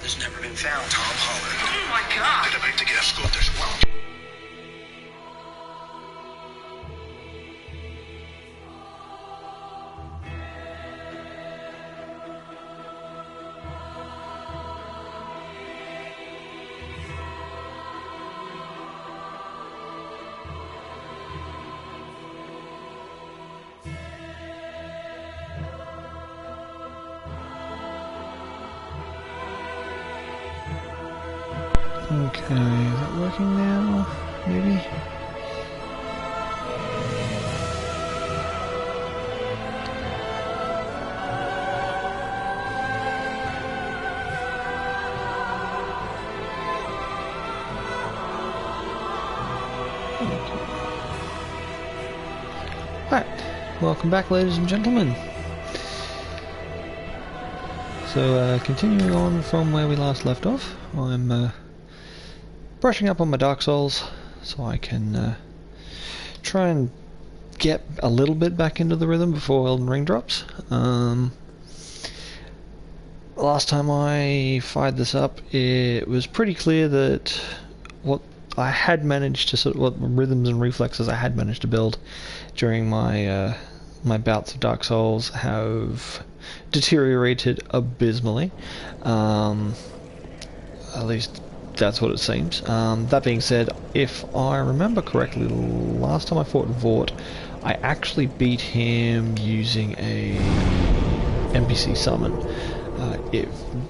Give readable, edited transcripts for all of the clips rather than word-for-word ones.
has never been found. Tom Holland. Oh my God! Did I to get escort as well? Okay, is that working now? Maybe? Right, welcome back ladies and gentlemen. So continuing on from where we last left off, I'm brushing up on my Dark Souls so I can try and get a little bit back into the rhythm before Elden Ring drops. Last time I fired this up, it was pretty clear that what I had managed to what rhythms and reflexes I had managed to build during my my bouts of Dark Souls have deteriorated abysmally. At least that's what it seems. That being said, if I remember correctly, last time I fought Vort, I actually beat him using a NPC summon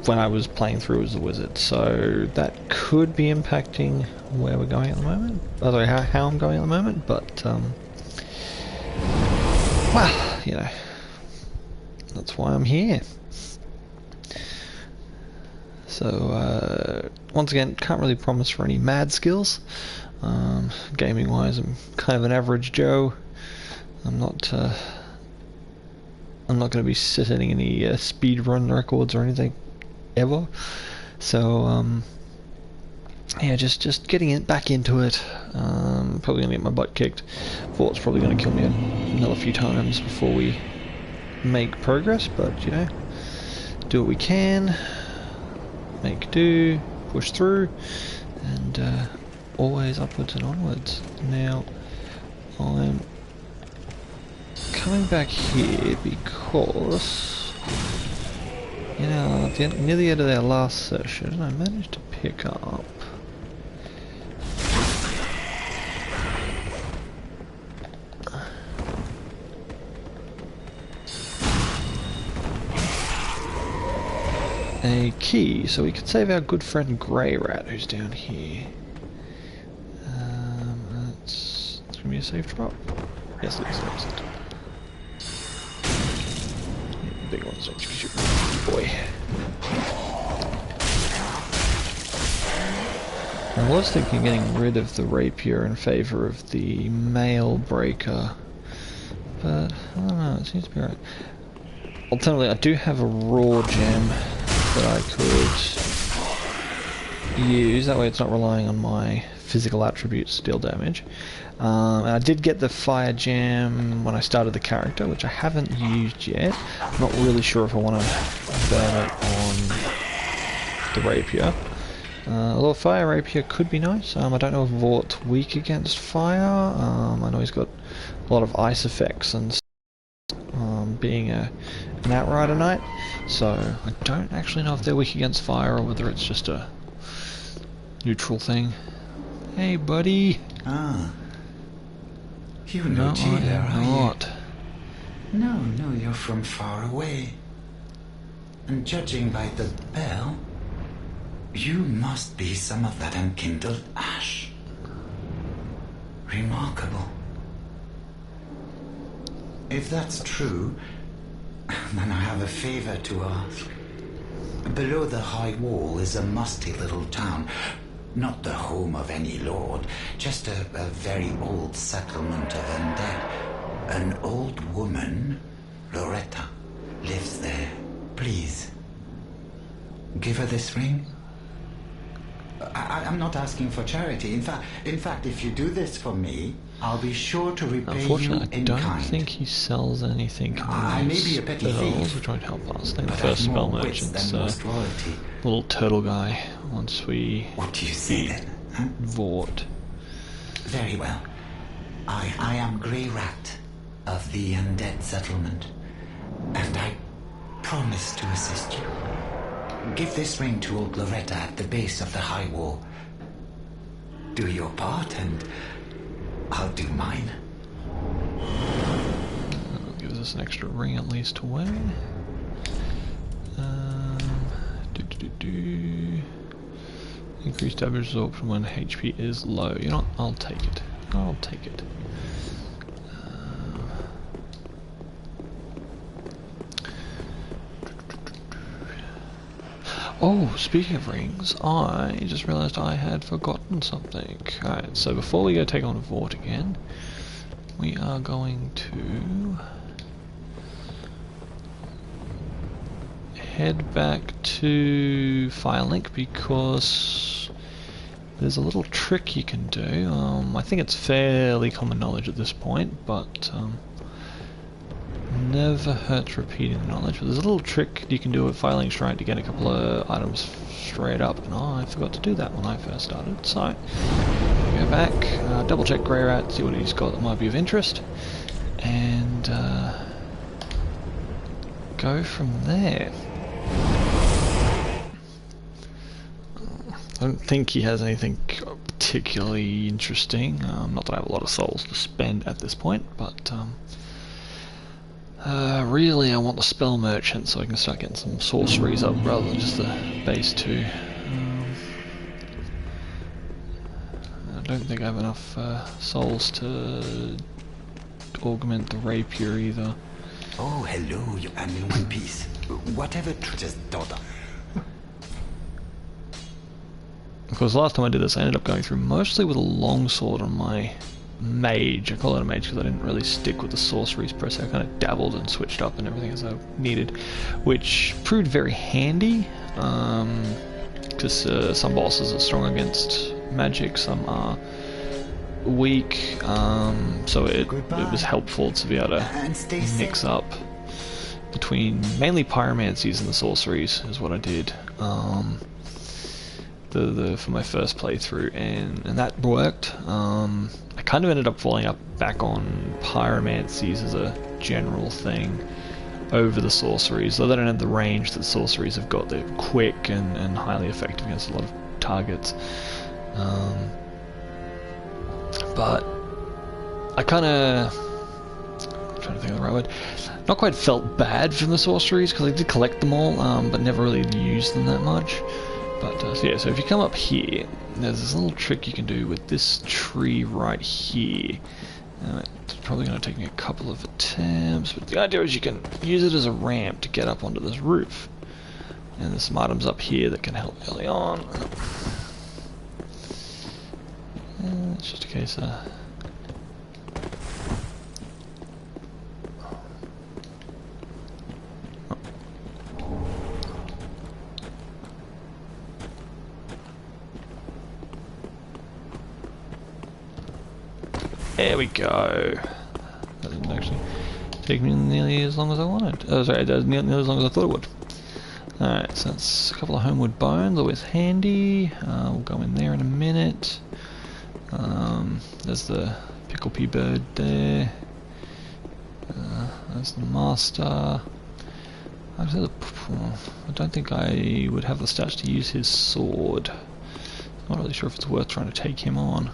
when I was playing through as a wizard, so that could be impacting where we're going at the moment. Sorry, how I'm going at the moment, but well, you know, that's why I'm here. So once again, can't really promise for any mad skills. Gaming wise, I'm kind of an average Joe. I'm not going to be setting any speed run records or anything ever. So yeah, just getting it back into it. Probably gonna get my butt kicked. Fort's probably gonna kill me another few times before we make progress, but you know, do what we can. Make do, push through, and always upwards and onwards. Now, I'm coming back here because, you know, near the end of our last session, I managed to pick up a key, so we could save our good friend Grey Rat, who's down here. It's gonna be a safe drop. Yes, it is. Excellent. Yeah, big ones, don't you shoot me, boy. I was thinking of getting rid of the rapier in favour of the mail breaker, but I don't know. It seems to be right. Alternatively, I do have a raw gem that I could use, that way it's not relying on my physical attributes to deal damage. And I did get the fire gem when I started the character, which I haven't used yet. I'm not really sure if I want to burn it on the rapier. Although fire rapier could be nice. I don't know if Vort's weak against fire. I know he's got a lot of ice effects and being an Outrider Knight, so I don't actually know if they're weak against fire or whether it's just a neutral thing. Hey, buddy. Ah. You know No, Taylor, I am not. No, you're from far away. And judging by the bell, you must be some of that unkindled ash. Remarkable. If that's true, then I have a favor to ask. Below the high wall is a musty little town. Not the home of any lord, just a very old settlement of undead. An old woman, Loretta, lives there. Please, give her this ring. I'm not asking for charity. In fact, if you do this for me, I'll be sure to repay you Unfortunately, I in don't kind. think he sells anything. I may be a petty thief, which won't help us. I think the but first I've spell more wits merchant's than most royalty. little turtle guy. Once we What do you say then? Huh? Vort. Very well. I am Grey Rat of the Undead Settlement, and I promise to assist you. Give this ring to old Loretta at the base of the high wall. Do your part, and I'll do mine. Gives us an extra ring at least to wear. Increased damage absorption when HP is low. You know what? I'll take it. I'll take it. Oh, speaking of rings, I just realised I had forgotten something. Alright, so before we go take on Vort again, we are going to head back to Firelink because there's a little trick you can do. I think it's fairly common knowledge at this point, but never hurts repeating the knowledge. But there's a little trick you can do at Firelink Shrine to get a couple of items straight up, and I forgot to do that when I first started. So go back, double check Grey Rat, see what he's got that might be of interest, and go from there. I don't think he has anything particularly interesting. Not that I have a lot of souls to spend at this point, but really I want the spell merchant so I can start getting some sorceries up rather than just the base 2. I don't think I have enough souls to augment the rapier either. Oh, hello, you and in one piece. Whatever just daughter. Of course, last time I did this, I ended up going through mostly with a longsword on my mage. I call it a mage because I didn't really stick with the sorceries per se. I kind of dabbled and switched up and everything as I needed, which proved very handy because some bosses are strong against magic, some are weak, so it was helpful to be able to mix up between mainly pyromancies and the sorceries is what I did for my first playthrough, and that worked. I kind of ended up falling back on pyromancies as a general thing over the sorceries, though they don't have the range that sorceries have got. They're quick and highly effective against a lot of targets. But I kind of, I'm trying to think of the right word, not quite felt bad from the sorceries because I did collect them all, but never really used them that much. But so yeah, so if you come up here, there's this little trick you can do with this tree right here. It's probably going to take me a couple of attempts, but the idea is you can use it as a ramp to get up onto this roof. And there's some items up here that can help early on. It's just a case of... There we go. That didn't actually take me nearly as long as I wanted. Oh, sorry, that was nearly as long as I thought it would. Alright, so that's a couple of homeward bones, always handy. We'll go in there in a minute. There's the pickle pea bird there. There's the master. I don't think I would have the stats to use his sword. I'm not really sure if it's worth trying to take him on.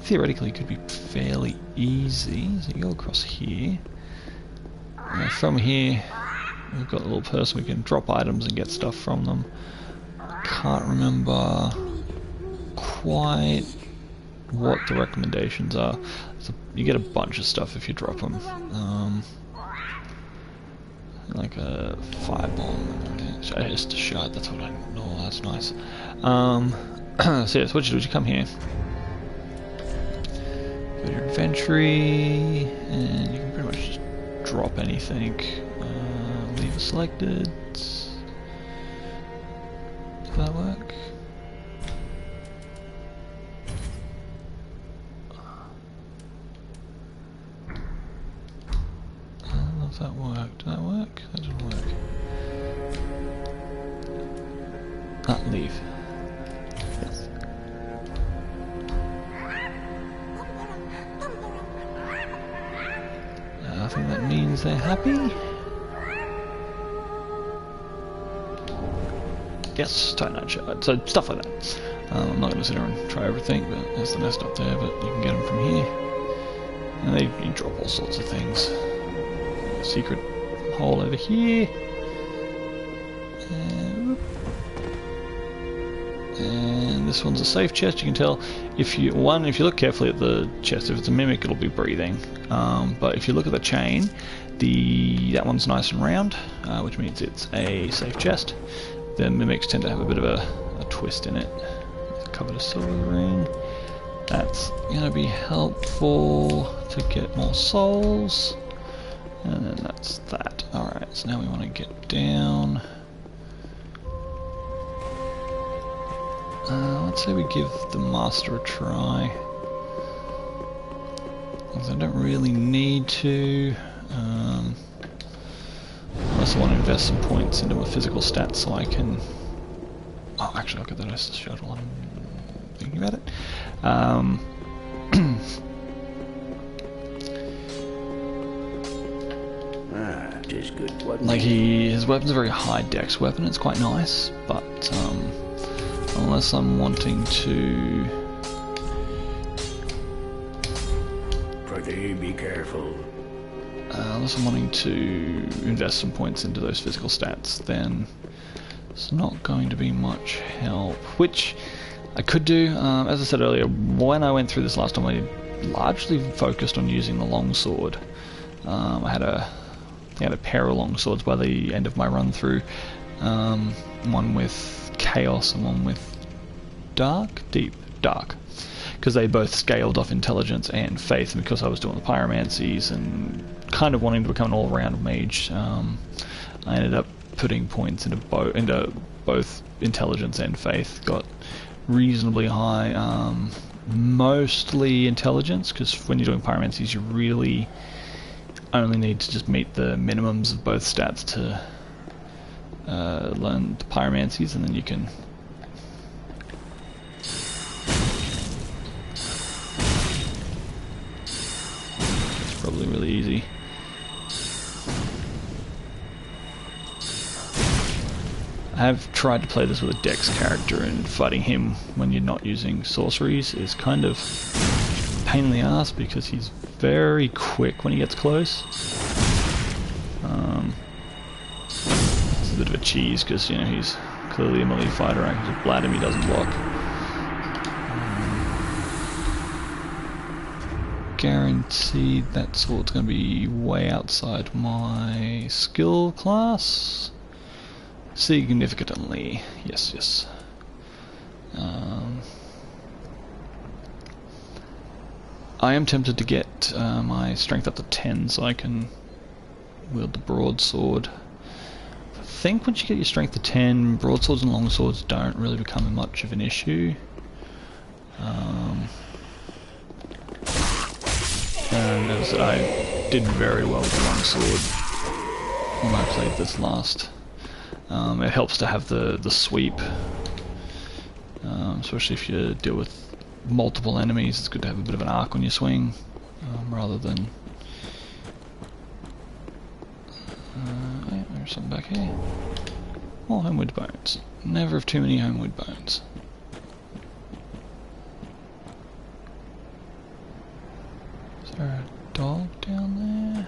Theoretically, it could be fairly easy. So you go across here. From here, we've got a little person we can drop items and get stuff from them. Can't remember quite what the recommendations are. So you get a bunch of stuff if you drop them. Like a firebomb. Just a shot, that's what I know. Oh, that's nice. So yes, what you do is you come here. Go to your inventory, and you can pretty much just drop anything. Leave it selected. Does that work? Leave. Yes. I think that means they're happy. Yes, tight night shot. So stuff like that. I'm not going to sit here and try everything, but there's the nest up there, but you can get them from here. And they you drop all sorts of things. Secret hole over here. And this one's a safe chest. You can tell if you look carefully at the chest, if it's a mimic, it'll be breathing. But if you look at the chain, that one's nice and round, which means it's a safe chest. The mimics tend to have a bit of a twist in it. It's covered a silver ring. That's going to be helpful to get more souls. And then that's that. Alright, so now we want to get down. Let's say we give the master a try. Because I don't really need to. Unless I want to invest some points into my physical stats so I can... Oh, actually I'll get that as a shuttle while I'm thinking about it. It is good, wasn't Like it? his weapon's a very high dex weapon, it's quite nice, but unless I'm wanting to... Pretty be careful. Unless I'm wanting to invest some points into those physical stats, then it's not going to be much help. Which I could do, as I said earlier, when I went through this last time I largely focused on using the longsword. I had a pair of longswords by the end of my run through, one with chaos and one with dark, because they both scaled off intelligence and faith, and because I was doing the pyromancies and kind of wanting to become an all-round mage, I ended up putting points into both intelligence and faith. Got reasonably high, mostly intelligence, because when you're doing pyromancies you really only need to just meet the minimums of both stats to learn the pyromancies, and then you can it's probably really easy. I have tried to play this with a dex character, and fighting him when you're not using sorceries is kind of a pain in the ass because he's very quick when he gets close. It's a bit of a cheese because, you know, he's clearly a melee fighter. Because with Bladham he doesn't block. Guaranteed that sword's going to be way outside my skill class. Significantly, yes. I am tempted to get my strength up to 10 so I can wield the broadsword. I think once you get your strength to 10, broadswords and longswords don't really become much of an issue. And as I said, I did very well with the longsword when I played this last. It helps to have the sweep, especially if you deal with multiple enemies. It's good to have a bit of an arc on your swing, rather than... there's something back here. More homeward bones. Never have too many homeward bones. Is there a dog down there?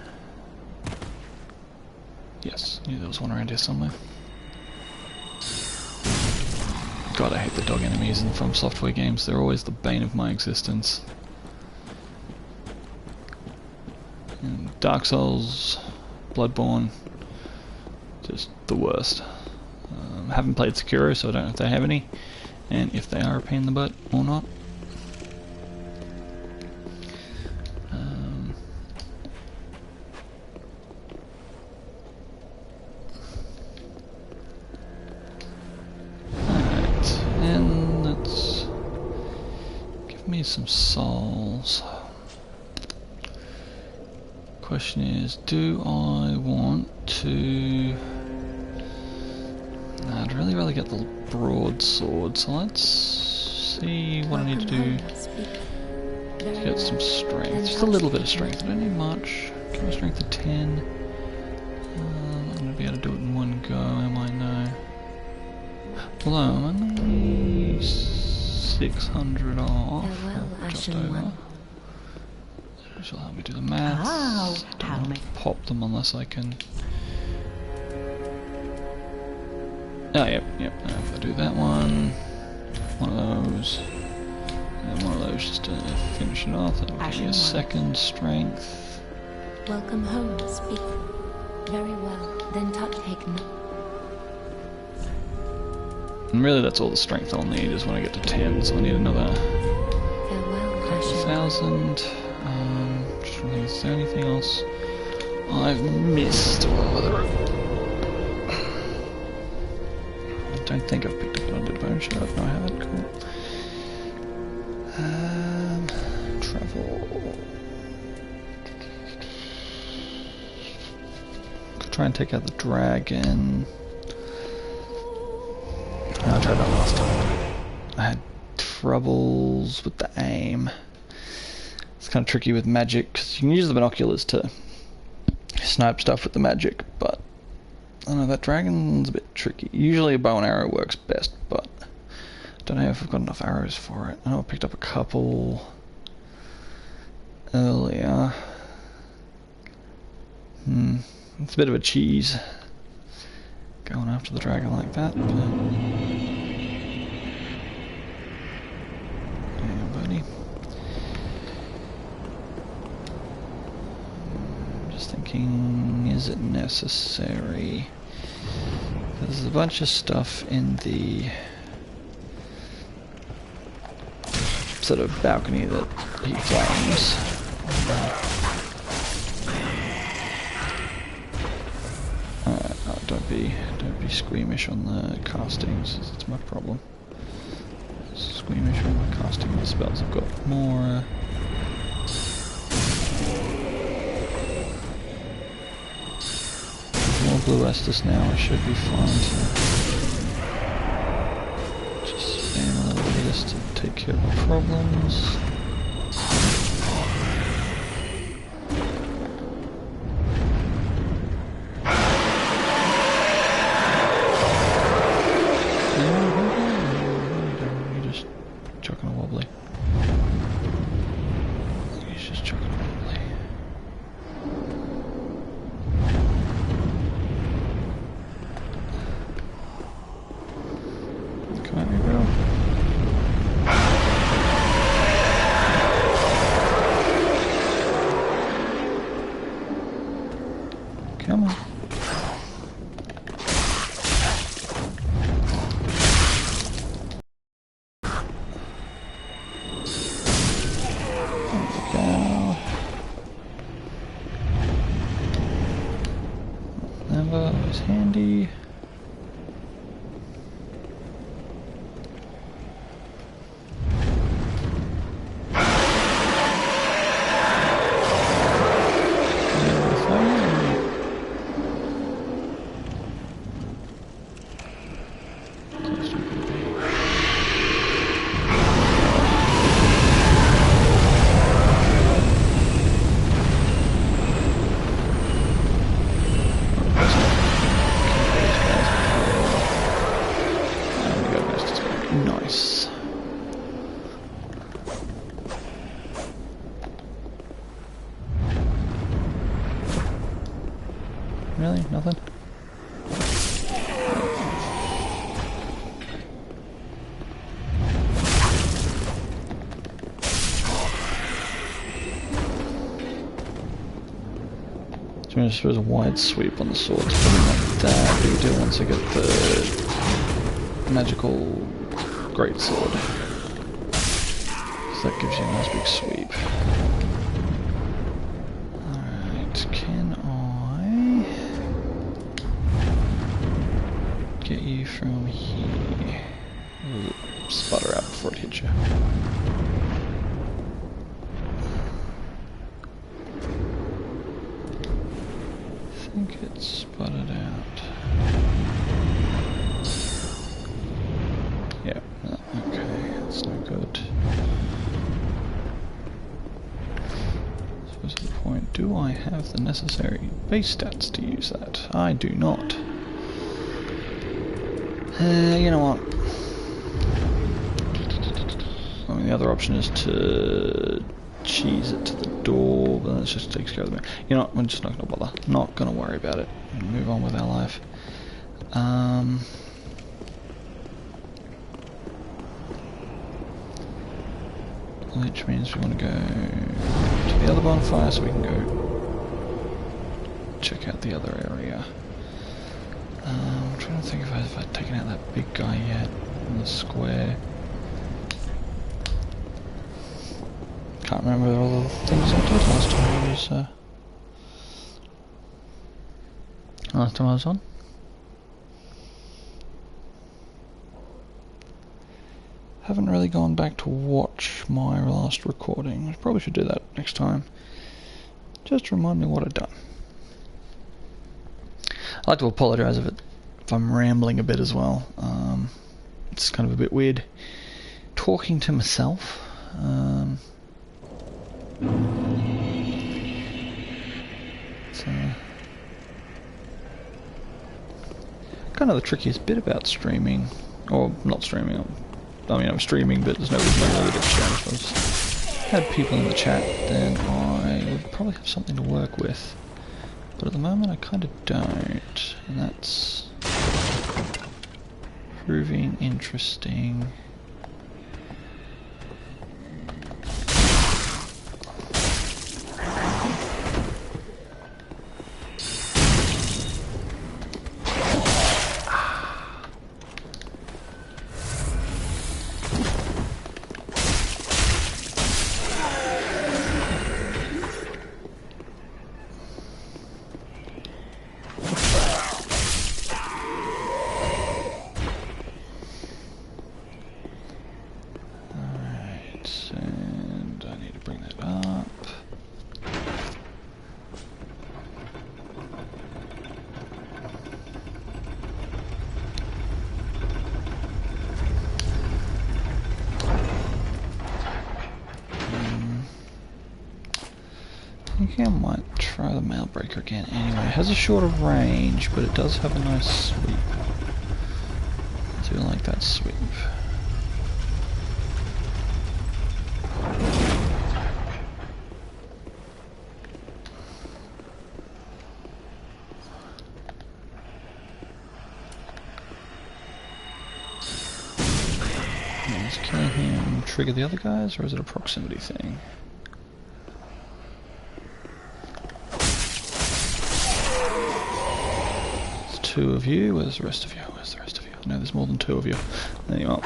Yes, knew there was one around here somewhere. God, I hate the dog enemies in From Software games. They're always the bane of my existence. And Dark Souls, Bloodborne, just the worst. I haven't played Sekiro, so I don't know if they have any, and if they are a pain in the butt or not. Some souls. Question is, do I want to... I don't I'd really rather get the broadsword, so let's see what I need to do to get some strength. Just a little bit of strength, I don't need much. Give me strength of 10. I'm not going to be able to do it in one go, am I? No. Although I'm only 600 off, or just over. Which will help me do the maths. Don't want to pop them unless I can. Oh, yep. If I do that one of those, and then one of those just to finish it off, that'll give me a second strength. Welcome home, speak. Very well, then touch Hagen. And really that's all the strength I'll need is when I get to 10, so I need another Farewell, Ashen. 1,000. Just trying to think, is there anything else I've missed? I don't think I've picked up an undead bone shard. No, I haven't. Cool. Travel. Could try and take out the dragon. I tried that last time. I had troubles with the aim. It's kind of tricky with magic because you can use the binoculars to snipe stuff with the magic, but I don't know, that dragon's a bit tricky. Usually a bow and arrow works best, but I don't know if I've got enough arrows for it. I know I picked up a couple earlier. It's a bit of a cheese going after the dragon like that, but yeah, buddy. I'm just thinking, is it necessary? There's a bunch of stuff in the sort of balcony that heat flames. Don't be squeamish on the castings. That's my problem. Squeamish on the casting of the spells. I've got more. More blue Estus now. I should be fine to just spam a little bit of this to take care of the problems. Come on. Never was handy. Nice. Really? Nothing? I suppose a wide sweep on the sword's probably not that big a deal once I get the magical greatsword. So that gives you a nice big sweep. Alright, can I get you from here? Ooh, sputter out before it hits you. I think it's sputtered out. have the necessary base stats to use that? I do not. You know what? I mean, the other option is to cheese it to the door, but that just takes care of the... You know what? I'm just not going to bother. Not going to worry about it. Move on with our life. Which means we want to go to the other bonfire so we can go check out the other area. I'm trying to think if I've taken out that big guy yet in the square. Can't remember all the things I did last time I was on. Haven't really gone back to watch my last recording. I probably should do that next time. Just to remind me what I've done. I'd like to apologise if I'm rambling a bit as well. It's kind of a bit weird talking to myself. It's kind of the trickiest bit about streaming, or not streaming. I mean, I'm streaming, but there's no reason I really get chat. If I just had people in the chat, then I would probably have something to work with. But at the moment, I kind of don't, and that's proving interesting. I think I might try the mail breaker again anyway. It has a shorter range, but it does have a nice sweep. I do like that sweep. Is killing him trigger the other guys, or is it a proximity thing? Two of you. Where's the rest of you? Where's the rest of you? No, there's more than two of you. There you are.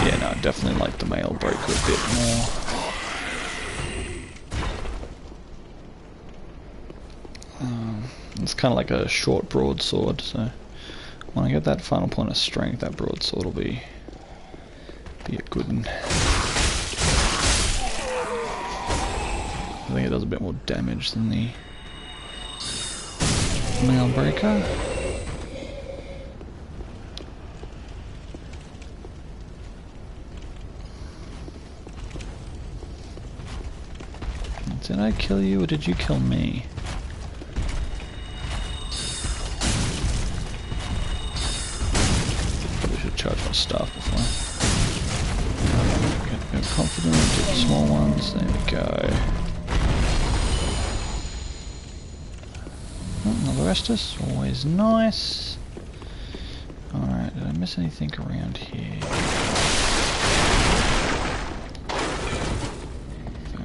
Yeah, no, I definitely like the mail breaker a bit more. It's kind of like a short broadsword, so when I get that final point of strength, that broadsword will be a good one. I think it does a bit more damage than the mail breaker. Did I kill you or did you kill me? Probably should charge my staff before. Get confident, get the small ones, there we go. Another Estus, always nice. Alright, did I miss anything around here?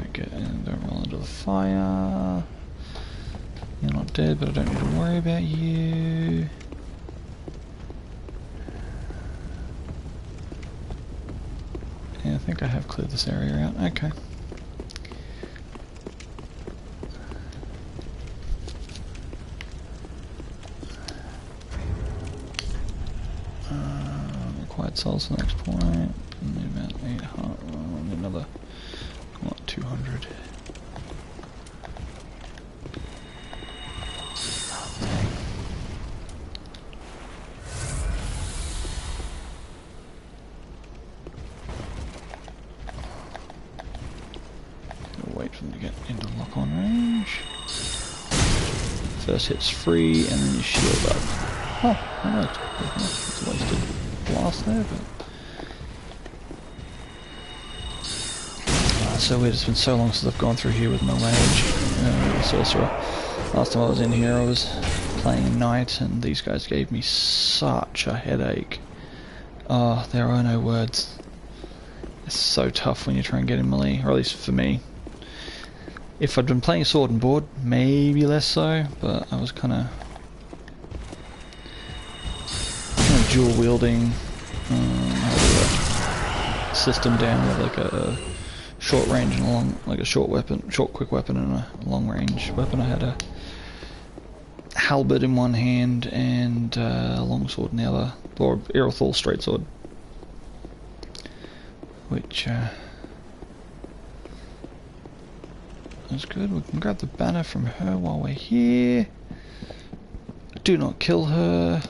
Okay, don't roll into the fire. You're not dead, but I don't need to worry about you. Yeah, I think I have cleared this area out. Okay. Required souls to the next point. Need about 800. Need another. What, 200. first hit's free, and then you shield up. Oh, that worked. It's a wasted blast there, but... so weird, it's been so long since I've gone through here with my rage, sorcerer. Last time I was in here I was playing knight, and these guys gave me such a headache. Oh, there are no words. It's so tough when you try and get in melee, or at least for me. If I'd been playing sword and board, maybe less so, but I was kind of dual wielding system down with like a short range and a long, like a short quick weapon and a long range weapon. I had a halberd in one hand and a long sword in the other, or Irothal straight sword, which is good. We can grab the banner from her while we're here. Do not kill her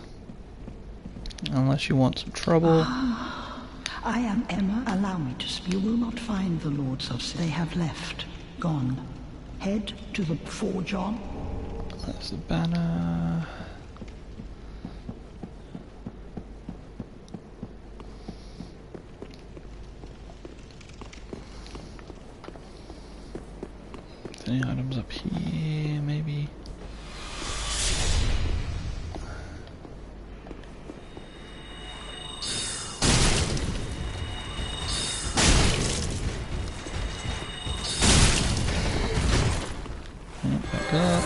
unless you want some trouble. I am Emma. Allow me to speak. You will not find the lords of... They have left. Gone. Head to the forge on. That's the banner. Any items up here, maybe? Back up.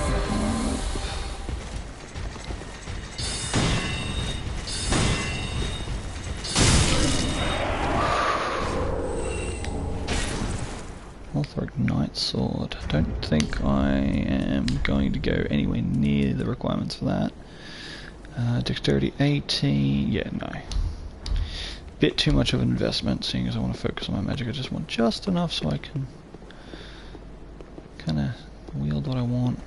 Orthoric Knight Sword. I don't think I am going to go anywhere near the requirements for that. Dexterity 18. Yeah, no. Bit too much of an investment, seeing as I want to focus on my magic. I just want just enough so I can kind of wield what I want.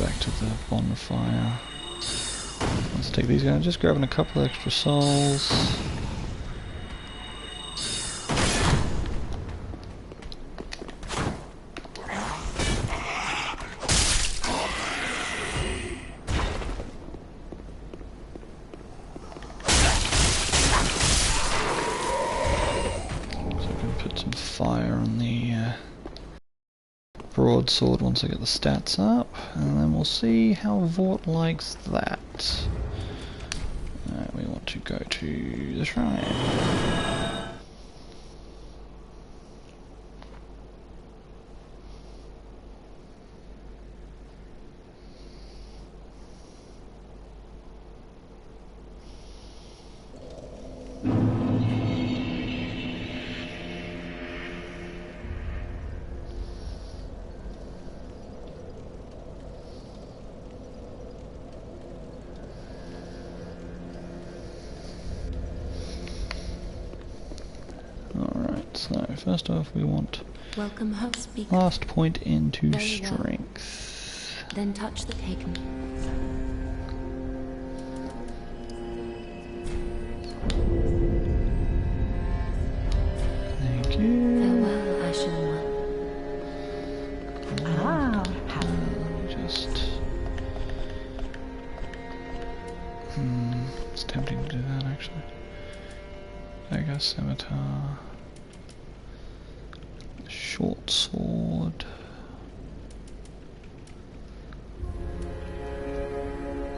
Back to the bonfire. Let's take these guys. Just grabbing a couple extra souls. So I can put some fire on the broadsword once I get the stats up, and then we'll see how Vort likes that. We want to go to the shrine. So first off, we want Welcome home, speak. last point into Very well. strength. Then touch the pagan. Thank you. Farewell, Ashen One. Just it's tempting to do that actually. Dagger, scimitar. Short sword.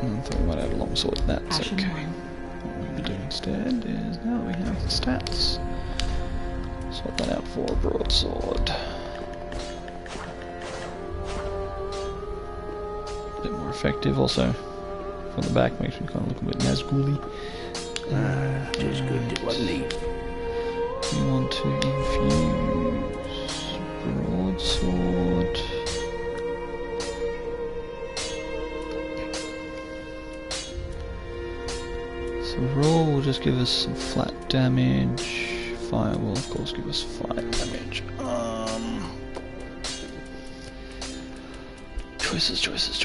I thought we might add a long sword. That's okay. What we'll be doing instead is, now that we have the stats, swap that out for a broadsword. A bit more effective. Also, from the back makes me kind of look a bit Nazgul-y. Just good, it wasn't he? We want to infuse broadsword. So roll will just give us some flat damage. Fire will of course give us fire damage. choices.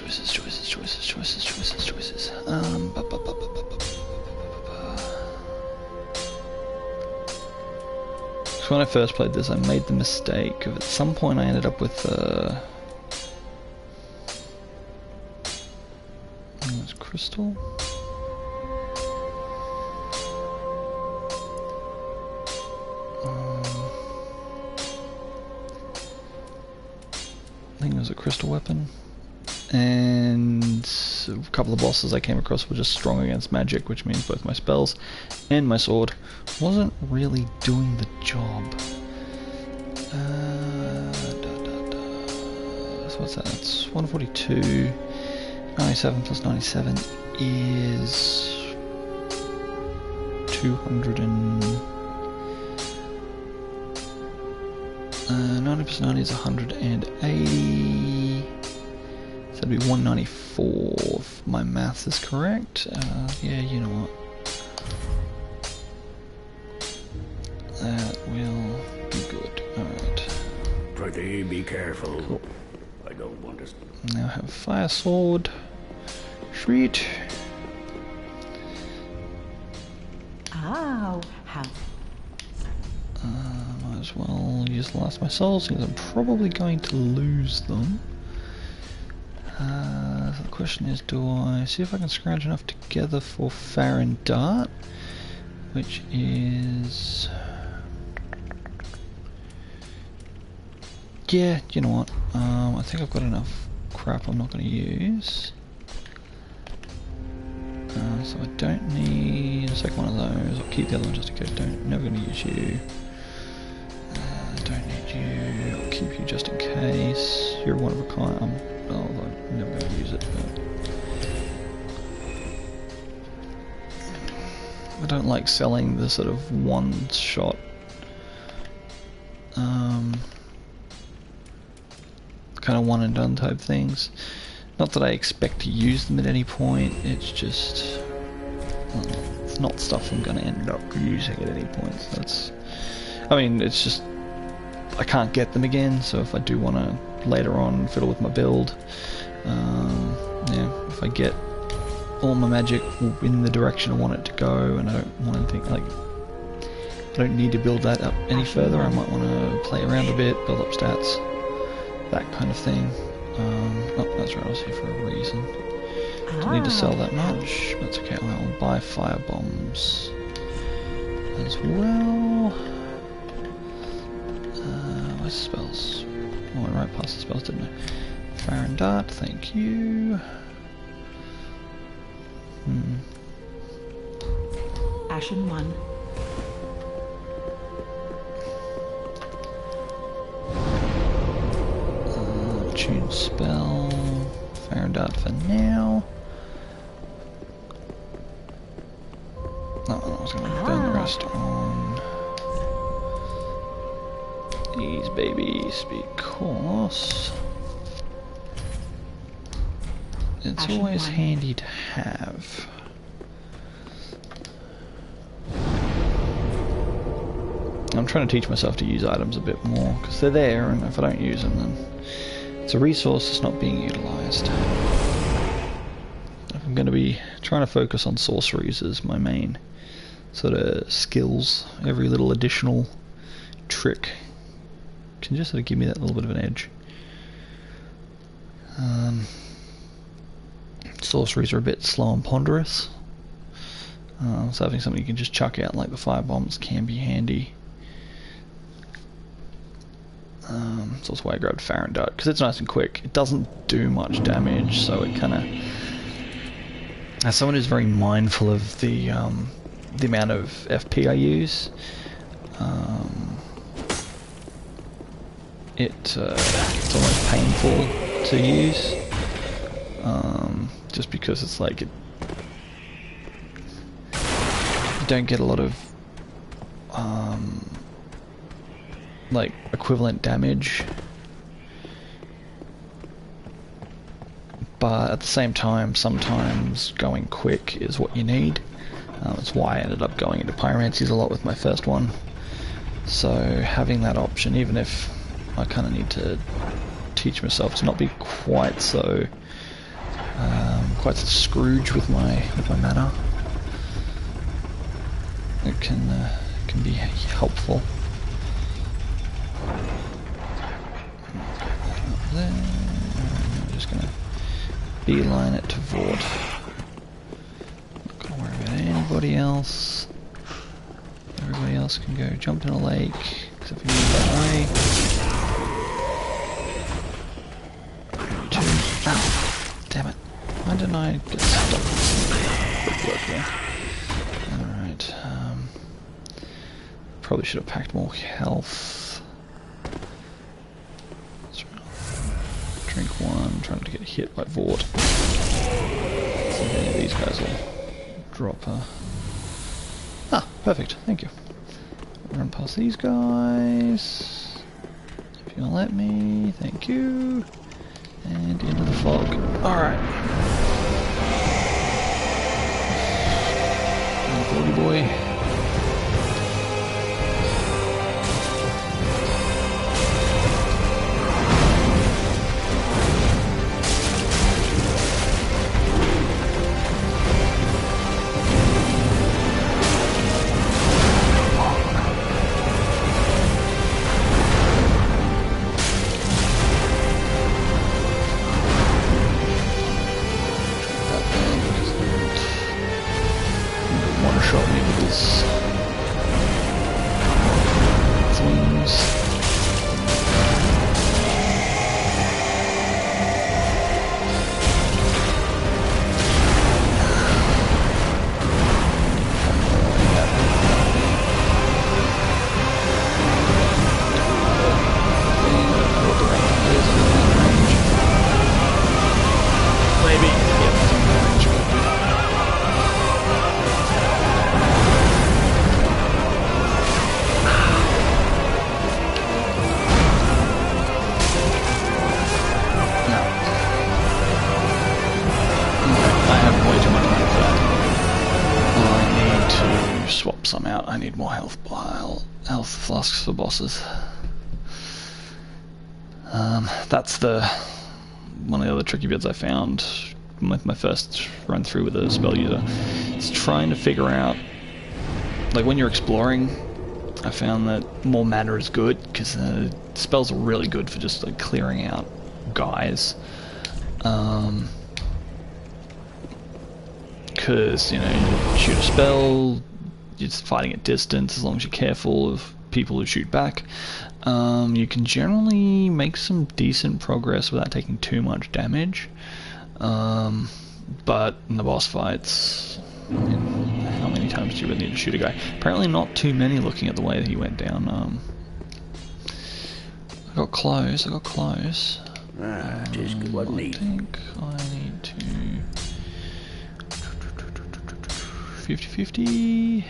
So when I first played this, I made the mistake of at some point I ended up with it's crystal. I think it was a crystal weapon, and a couple of bosses I came across were just strong against magic, which means both my spells and my sword wasn't really doing the job. So what's that? That's 142. 97 plus 97 is 200 and 90 plus 90 is 180. So that'd be 194 if my maths is correct. Yeah, you know what? That will be good. Alright. Pretty be careful. Cool. I don't want to. Now I have fire sword. Sweet. How? Might as well use the last of my souls, since I'm probably going to lose them. So the question is, do I see if I can scrounge enough together for Farron Dart, which is... Yeah, you know what? I think I've got enough crap I'm not going to use. So I don't need a second one of those. I'll keep the other one just in case. Never going to use you. Don't need you. I'll keep you just in case. You're one of a kind. I'm never going to use it. But I don't like selling the sort of one-shot. Kind of one and done type things. Not that I expect to use them at any point, it's just it's not stuff I'm going to end up using at any point. So I mean, it's just I can't get them again, so if I do want to later on fiddle with my build, yeah, if I get all my magic in the direction I want it to go, and I don't want anything like I don't need to build that up any further, I might want to play around a bit, build up stats, that kind of thing. Oh, that's right, I was here for a reason. Don't need to sell that much, that's okay. I'll buy fire bombs as well. Where's the spells? Oh, I went right past the spells, didn't I? Fire and Dart, thank you. Ashen 1. Tune spell, Fire and Dart for now. No, I was going to burn the rest on these babies because it's always handy to have. I'm trying to teach myself to use items a bit more because they're there, and if I don't use them, then it's a resource that's not being utilised. I'm going to be trying to focus on sorceries as my main sort of skills. Every little additional trick can just sort of give me that little bit of an edge. Sorceries are a bit slow and ponderous, so having something you can just chuck out like the fire bombs can be handy. It's also why I grabbed Fire and Dart, because it's nice and quick. It doesn't do much damage, so it kind of... As someone who's very mindful of the amount of FP I use, it's almost painful to use, just because it's like you don't get a lot of like equivalent damage, but at the same time sometimes going quick is what you need. That's why I ended up going into pyromancies a lot with my first one, so having that option, even if I kind of need to teach myself to not be quite so Scrooge with my mana. It can be helpful. Up there. I'm just gonna beeline it to Vord. Not gonna worry about anybody else. Everybody else can go jump in a lake, except for you that way. Maybe two. Ow! Damn it. Why didn't I get stuck? Good work there. Alright, probably should have packed more health. Drink one, trying to get hit by Vort. So these guys will drop a... Ah, perfect, thank you. Run past these guys. If you'll let me, thank you. And into the fog. Alright. 40 boy. Some out. I need more health flasks for bosses. That's one of the other tricky bits I found with my first run through with a spell user. It's trying to figure out, like when you're exploring, I found that more mana is good because spells are really good for just like clearing out guys. Because you shoot a spell. You're just fighting at distance, as long as you're careful of people who shoot back. You can generally make some decent progress without taking too much damage. But in the boss fights, I mean, how many times do you really need to shoot a guy? Apparently not too many, looking at the way that he went down. I got close. Just what I need. think I need to 50-50.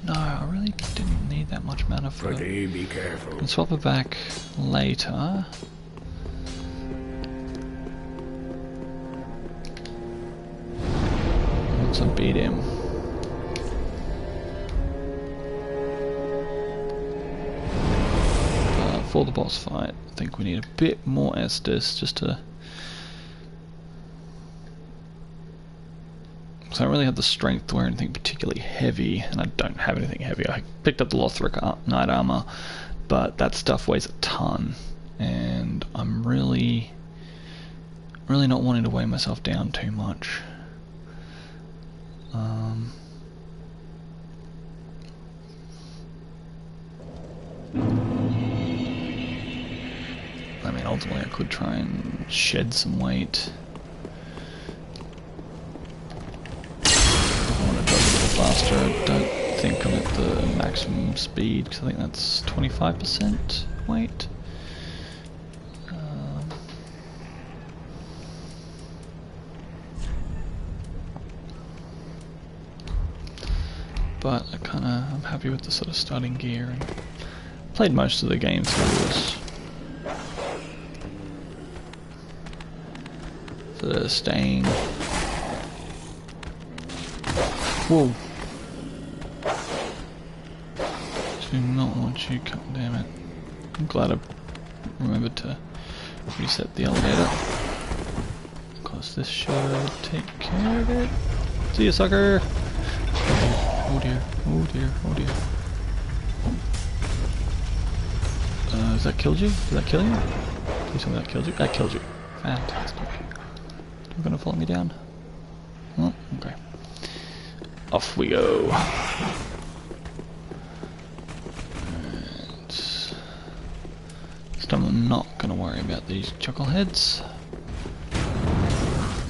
No, I really didn't need that much mana for it. Be careful. I can swap it back later. Once I beat him. But for the boss fight, I think we need a bit more Estus just to... So I don't really have the strength to wear anything particularly heavy, and I don't have anything heavy. I picked up the Lothric Knight Armor, but that stuff weighs a ton, and I'm really not wanting to weigh myself down too much. I mean, ultimately I could try and shed some weight. Faster. I don't think I'm at the maximum speed because I think that's 25% weight. But I'm happy with the sort of starting gear and played most of the game through this. So staying. Whoa. Do not want you, damn it. I'm glad I remembered to reset the elevator. Because this should take care of it. See ya, sucker! Oh dear, oh dear, oh dear. Has that killed you? Did that kill you? Please tell me that killed you. That killed you. Fantastic. You're gonna follow me down? Oh, okay. Off we go. Right. This time I'm not gonna worry about these chuckleheads.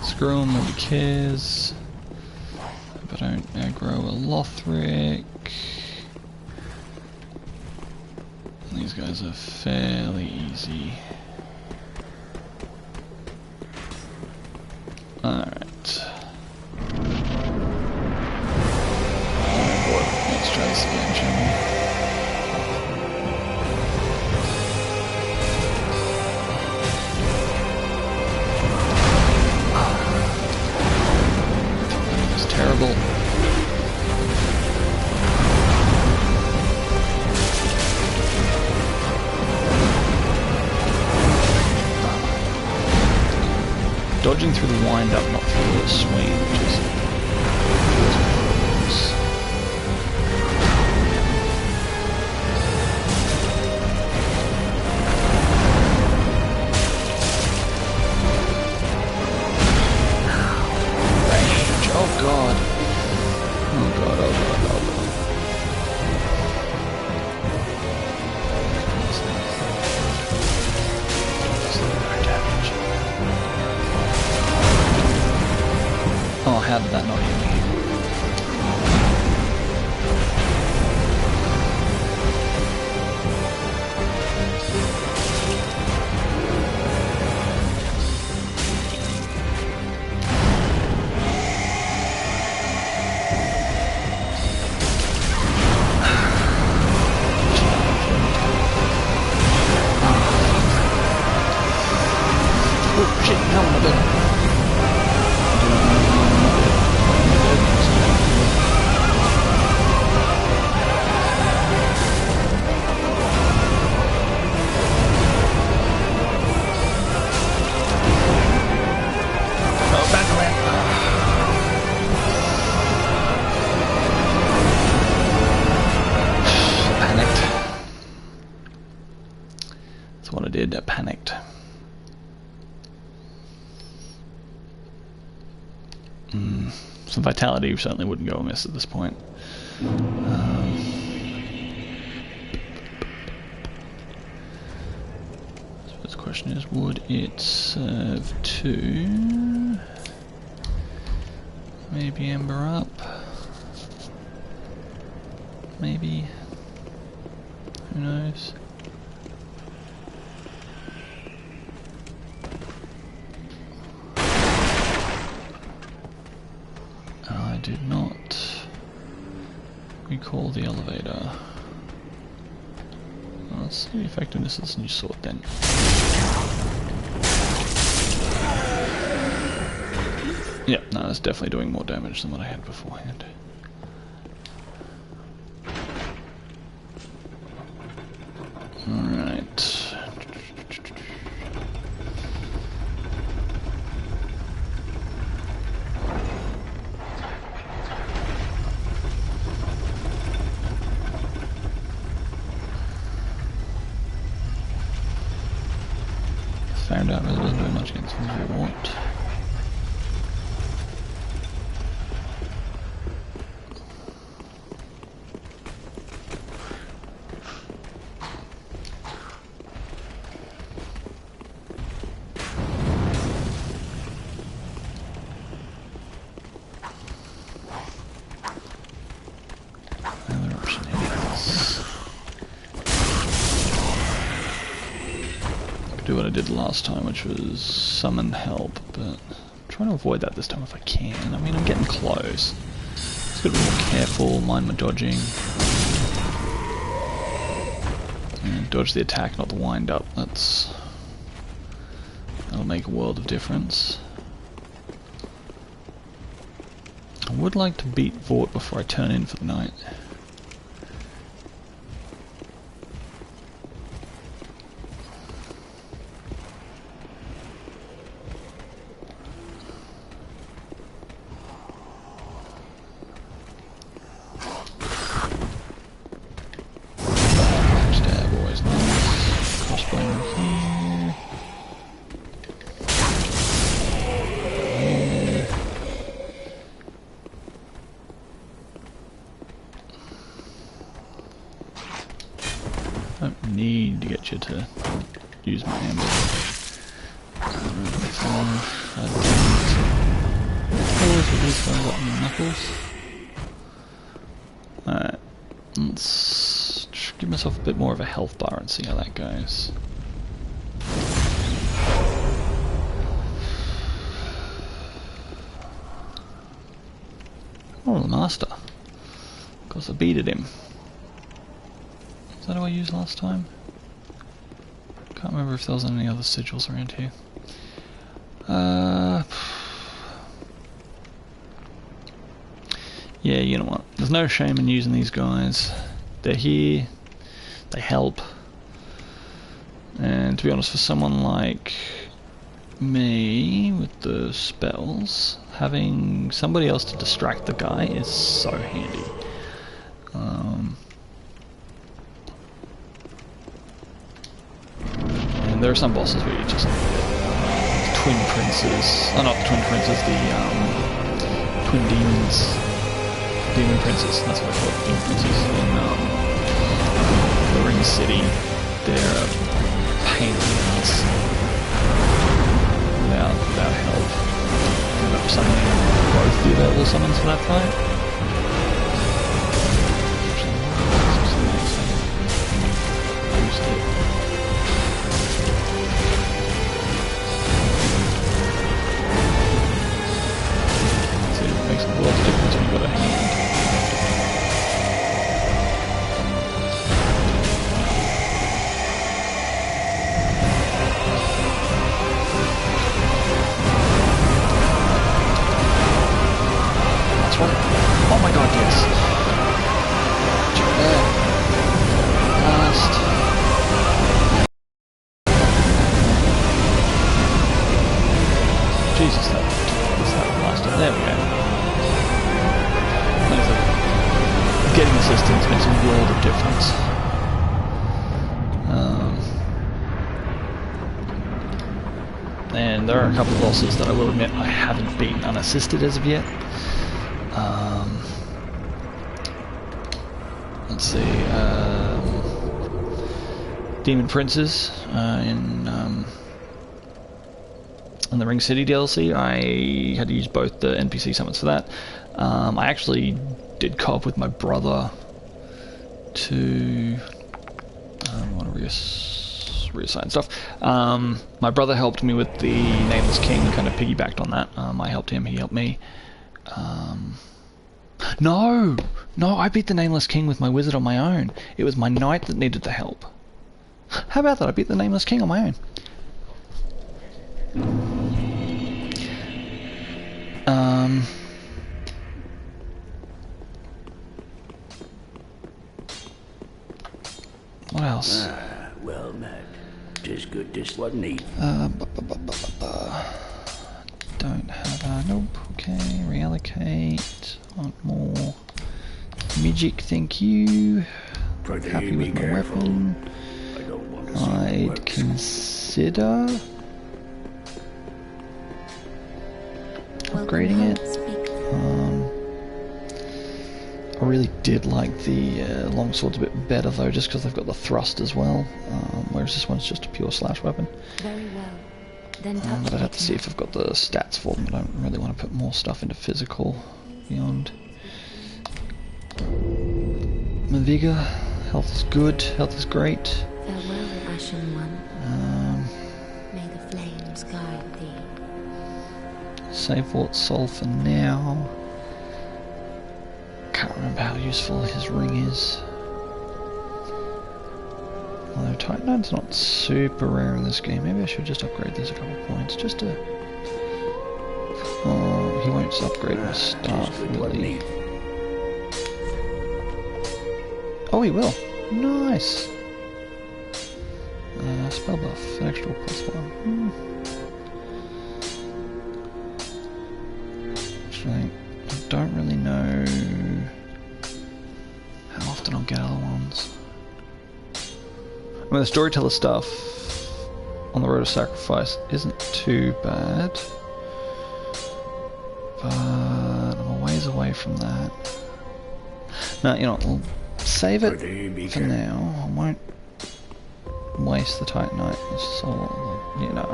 Screw him, nobody cares. If I don't aggro a Lothric. These guys are fairly easy. Alright. Let's try this again, shall we? It's terrible. Dodging through the wind up, not through the swing, which is range. Oh god. Oh god, oh god, oh god. Oh, how did that not hit me? Oh shit, how am I doing? That's what I did, I panicked. Some vitality certainly wouldn't go amiss at this point. So the question is, would it serve to maybe Ember up? Maybe. Who knows? I did not recall the elevator. Let's see the effectiveness of this new sword then. Yeah, no, it's definitely doing more damage than what I had beforehand. Alright. Found out really doesn't do much against what. Another option is do what I did last time, which was summon help, but I'm trying to avoid that this time if I can. I mean, I'm getting close. Just gotta be more careful, mind my dodging. And dodge the attack, not the wind up. That'll make a world of difference. I would like to beat Vort before I turn in for the night. need to get you to use my ambush. Knuckles. Alright, let's give myself a bit more of a health bar and see how that goes. Oh, the master. Of course I beated him. Is that how I used last time? Can't remember if there was any other sigils around here. Yeah, you know what? There's no shame in using these guys. They're here. They help. And to be honest, for someone like me with the spells, having somebody else to distract the guy is so handy. And there are some bosses where you just twin princes, oh not the twin princes, the twin demons, demon princes, that's what I call it, demon princes, in the Ring City. They're a pain in the ass without help. End up summoning both the available summons for that fight. Oh my god, yes. Check that. Last. Jesus, that last one. There we go. Getting assistance makes a world of difference. And there are a couple of bosses that I will admit I haven't beaten unassisted as of yet. Let's see, Demon Princes in the Ring City DLC. I had to use both the NPC summons for that. I actually did co-op with my brother to I want to reassign stuff. My brother helped me with the Nameless King, kind of piggybacked on that. I helped him, he helped me. No, I beat the Nameless King with my wizard on my own. It was my knight that needed the help. How about that? I beat the Nameless King on my own. What else? Ah, well met. Tis good this wasn't easy. Don't have nope, okay, reallocate, want more magic, thank you. Happy with my weapon. I don't want to see I'd consider upgrading it. I really did like the longswords a bit better though, just because they've got the thrust as well, whereas this one's just a pure slash weapon. Very well. Then touch But I'd have to see if I've got the stats for them. I don't really want to put more stuff into physical beyond. My vigor, health is good, health is great. Farewell, Ashen One. May the flames guide thee. Save Fort's soul for now. Can't remember how useful his ring is. Although Titanine's not super rare in this game, maybe I should just upgrade this a couple of points, just to... Oh, he won't upgrade my staff, will he? Oh, he will. Nice! Spell buff, an extra +1. Actually, I don't really know how often I'll get other ones. I mean, the storyteller stuff on the Road of Sacrifice isn't too bad, but I'm a ways away from that. No, you know what, we'll save it for now. I won't waste the Titanite. So, you know,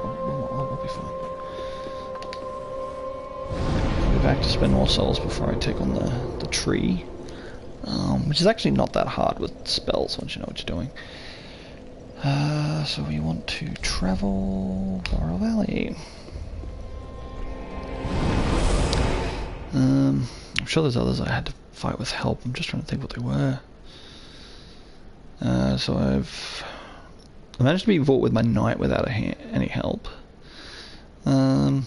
I'll be fine. I'll be back to spend more souls before I take on the tree. Which is actually not that hard with spells once you know what you're doing. So we want to travel Laurel Valley. I'm sure there's others I had to fight with help. I'm just trying to think what they were. So I managed to be fought with my knight without any help. My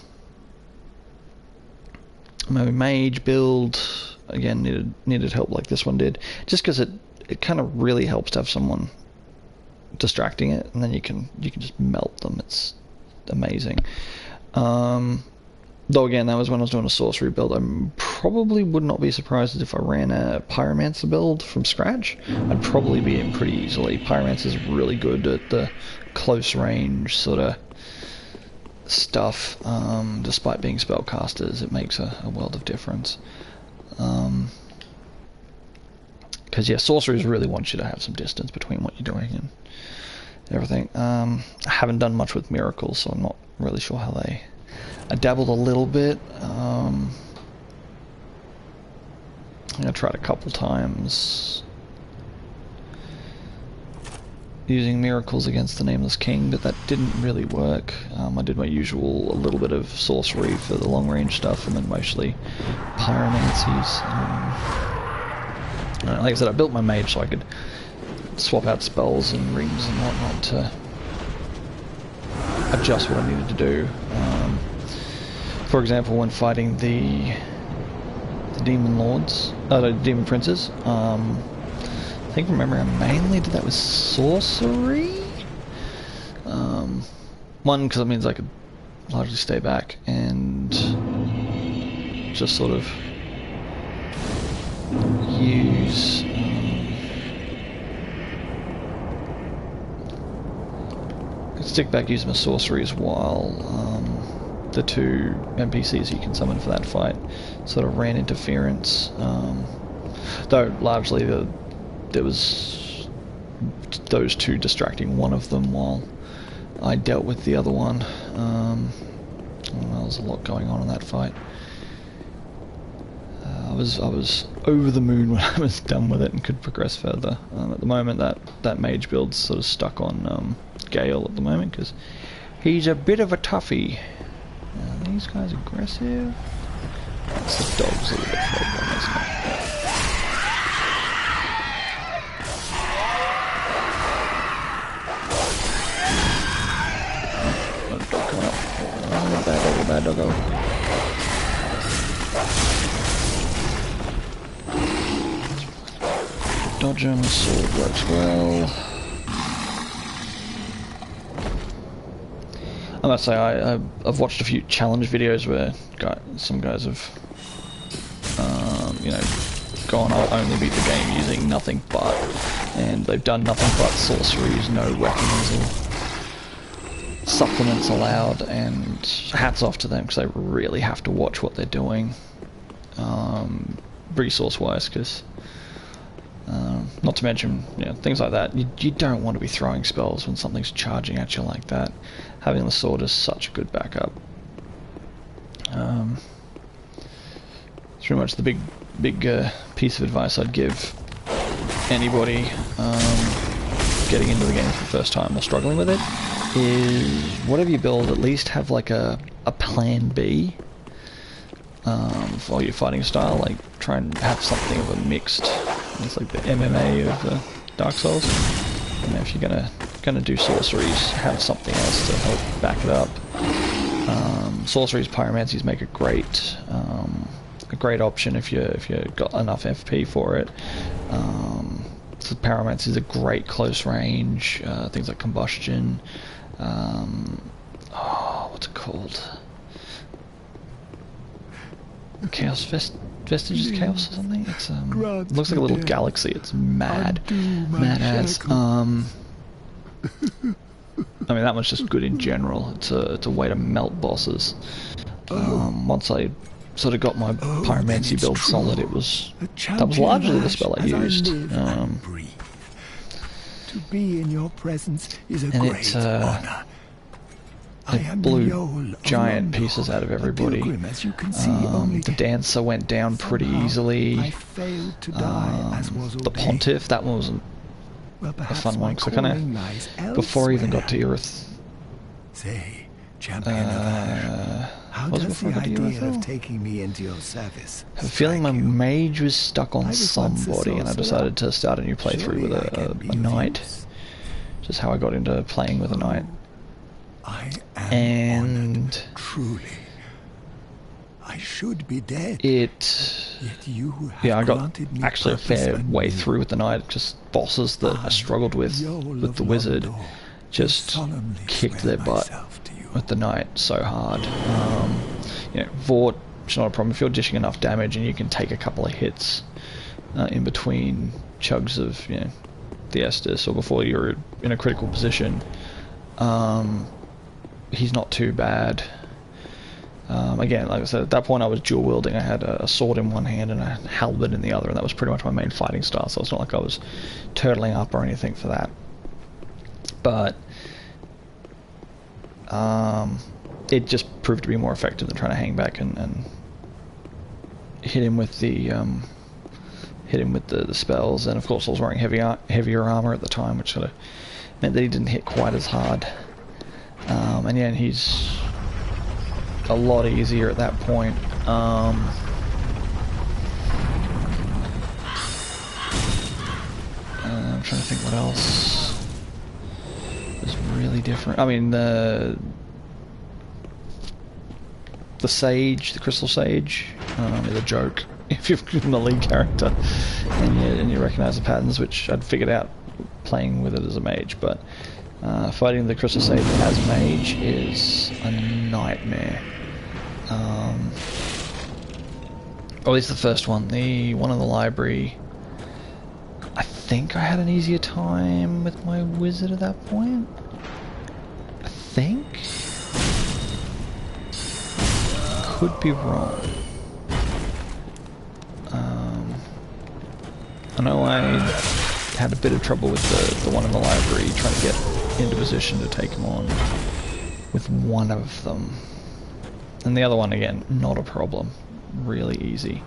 mage build again needed help like this one did, just because it kind of really helps to have someone distracting it, and then you can just melt them. It's amazing. Though again, that was when I was doing a sorcery build. I probably would not be surprised if I ran a pyromancer build from scratch. I'd probably beat him pretty easily. Pyromancer is really good at the close range sort of stuff. Despite being spellcasters, it makes a world of difference. Because yeah, sorcerers really want you to have some distance between what you're doing and everything. I haven't done much with miracles, so I'm not really sure how they... I dabbled a little bit. I tried a couple times using miracles against the Nameless King, but that didn't really work. I did my usual, a little bit of sorcery for the long range stuff, and then mostly pyromancies. Like I said, I built my mage so I could swap out spells and rings and whatnot to adjust what I needed to do. For example, when fighting the demon lords, the demon princes, I think from memory I mainly did that with sorcery. One, because it means I could largely stay back and just sort of use stick back, use my sorceries while the two NPCs you can summon for that fight sort of ran interference. Though largely there was those two distracting one of them while I dealt with the other one. There was a lot going on in that fight. I was over the moon when I was done with it and could progress further. At the moment, that mage build's sort of stuck on Gale at the moment because he's a bit of a toughie. These guys aggressive. That's the dog's a little bit problem, isn't it? Coming up. Oh, bad doggo. Dodger and sword works well. I must say, I've watched a few challenge videos where some guys have, you know, gone, I'll only beat the game using nothing but, and they've done nothing but sorceries, no weapons or supplements allowed, and hats off to them because they really have to watch what they're doing, resource-wise, because not to mention, you know, things like that. You don't want to be throwing spells when something's charging at you like that. Having the sword is such a good backup. It's pretty much the big piece of advice I'd give anybody getting into the game for the first time or struggling with it is whatever you build, at least have like a plan B for your fighting style. Like try and have something of a mixed. It's like the MMA of Dark Souls. And if you're gonna do sorceries, have something else to help back it up. Sorceries, pyromancies make a great option if you got enough FP for it. So pyromancy is a great close range. Things like combustion. What's it called? Chaos Vestiges Chaos or something? It's it looks like a little galaxy. It's mad as. I mean, that one's just good in general. It's a way to melt bosses. Once I sort of got my pyromancy build solid, that was largely the spell I used. To be in your presence is a And great honor. I am blew Yol giant Olondo, pieces out of a everybody. pilgrim, as you can see, only The dancer went down pretty somehow easily. I failed to die as was The ordained. pontiff, that one wasn't Well, a perhaps fun my one, so calling lies before I even got to elsewhere. Irith. Say, champion of Ash, how was it does before the I got to idea Irith? of taking me into your service I have a feeling my strike you? mage was stuck on I was once a somebody, and I sorcerer. decided to start a new playthrough Surely with I can be a of knight. use. Which is how I got into playing with a knight. I am And honored, truly. I should be dead. it... Yet you have Yeah, I got granted me actually a purpose fair and way meaning. through with the knight. Just bosses that I struggled with Yol the of wizard. Londo, Just solemnly kicked swear their butt myself to you. with the knight so hard. You know, Vort, it's not a problem. If you're dishing enough damage and you can take a couple of hits in between chugs of, you know, the Estus or before you're in a critical position, he's not too bad. Again, like I said, at that point I was dual wielding. I had a sword in one hand and a halberd in the other, and that was pretty much my main fighting style, so it's not like I was turtling up or anything for that. But it just proved to be more effective than trying to hang back and hit him with the spells. And of course I was wearing heavier armor at the time, which sort of meant that he didn't hit quite as hard. And yeah, he's a lot easier at that point. I'm trying to think what else is really different. I mean, the sage, the crystal sage, is a joke if you're in the lead character and you recognize the patterns, which I'd figured out playing with it as a mage. But fighting the crystal sage as mage is a nightmare. Or at least the first one, the one in the library. I think I had an easier time with my wizard at that point. I think. Could be wrong. I know I had a bit of trouble with the one in the library, trying to get into position to take him on with one of them. And the other one, again, not a problem. Really easy.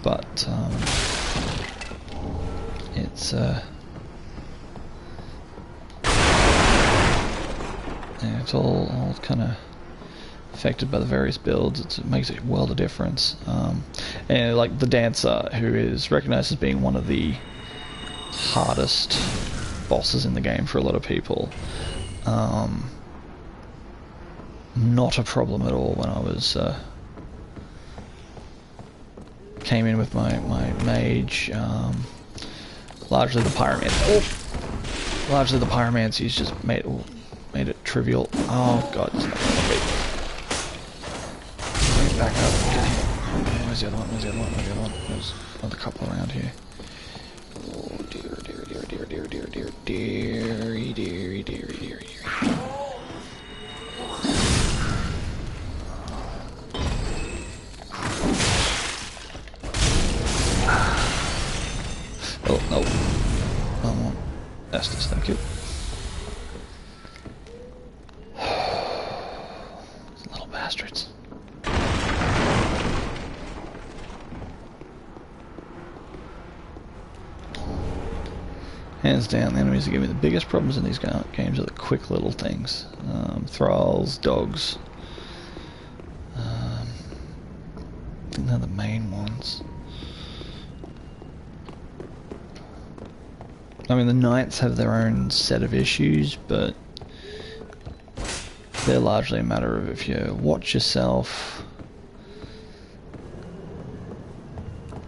But, it's, yeah, it's all kind of affected by the various builds. It makes a world of difference. And like the dancer, who is recognized as being one of the hardest bosses in the game for a lot of people, not a problem at all when I was came in with my mage. Largely the pyromancy. Largely the pyromancy's just made it trivial. Oh god, it's not gonna be. Bring it back up. Get him. Where's the other one? Where's the other one? Where's the other one? There's another couple around here. Oh dear, dear, dear, dear, dear, dear, dear, dear, dear, dear, dear, dear. Oh, no. Come on. Estus, thank you. Little bastards. Hands down, the enemies that give me the biggest problems in these games are the quick little things. Thralls, dogs. I think they're the main ones. I mean, the knights have their own set of issues, but they're largely a matter of if you watch yourself,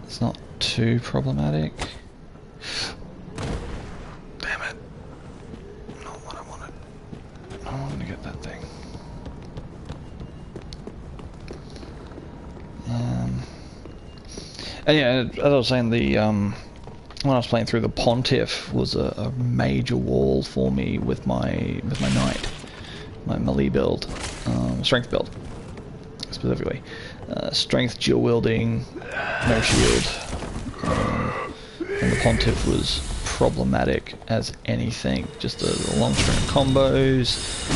it's not too problematic. Damn it. Not what I wanted. I wanted to get that thing. And yeah, as I was saying, the when I was playing through, the Pontiff was a major wall for me with my knight, my melee build, strength build specifically. Strength, dual wielding, no shield, and the Pontiff was problematic as anything. Just a long string of combos.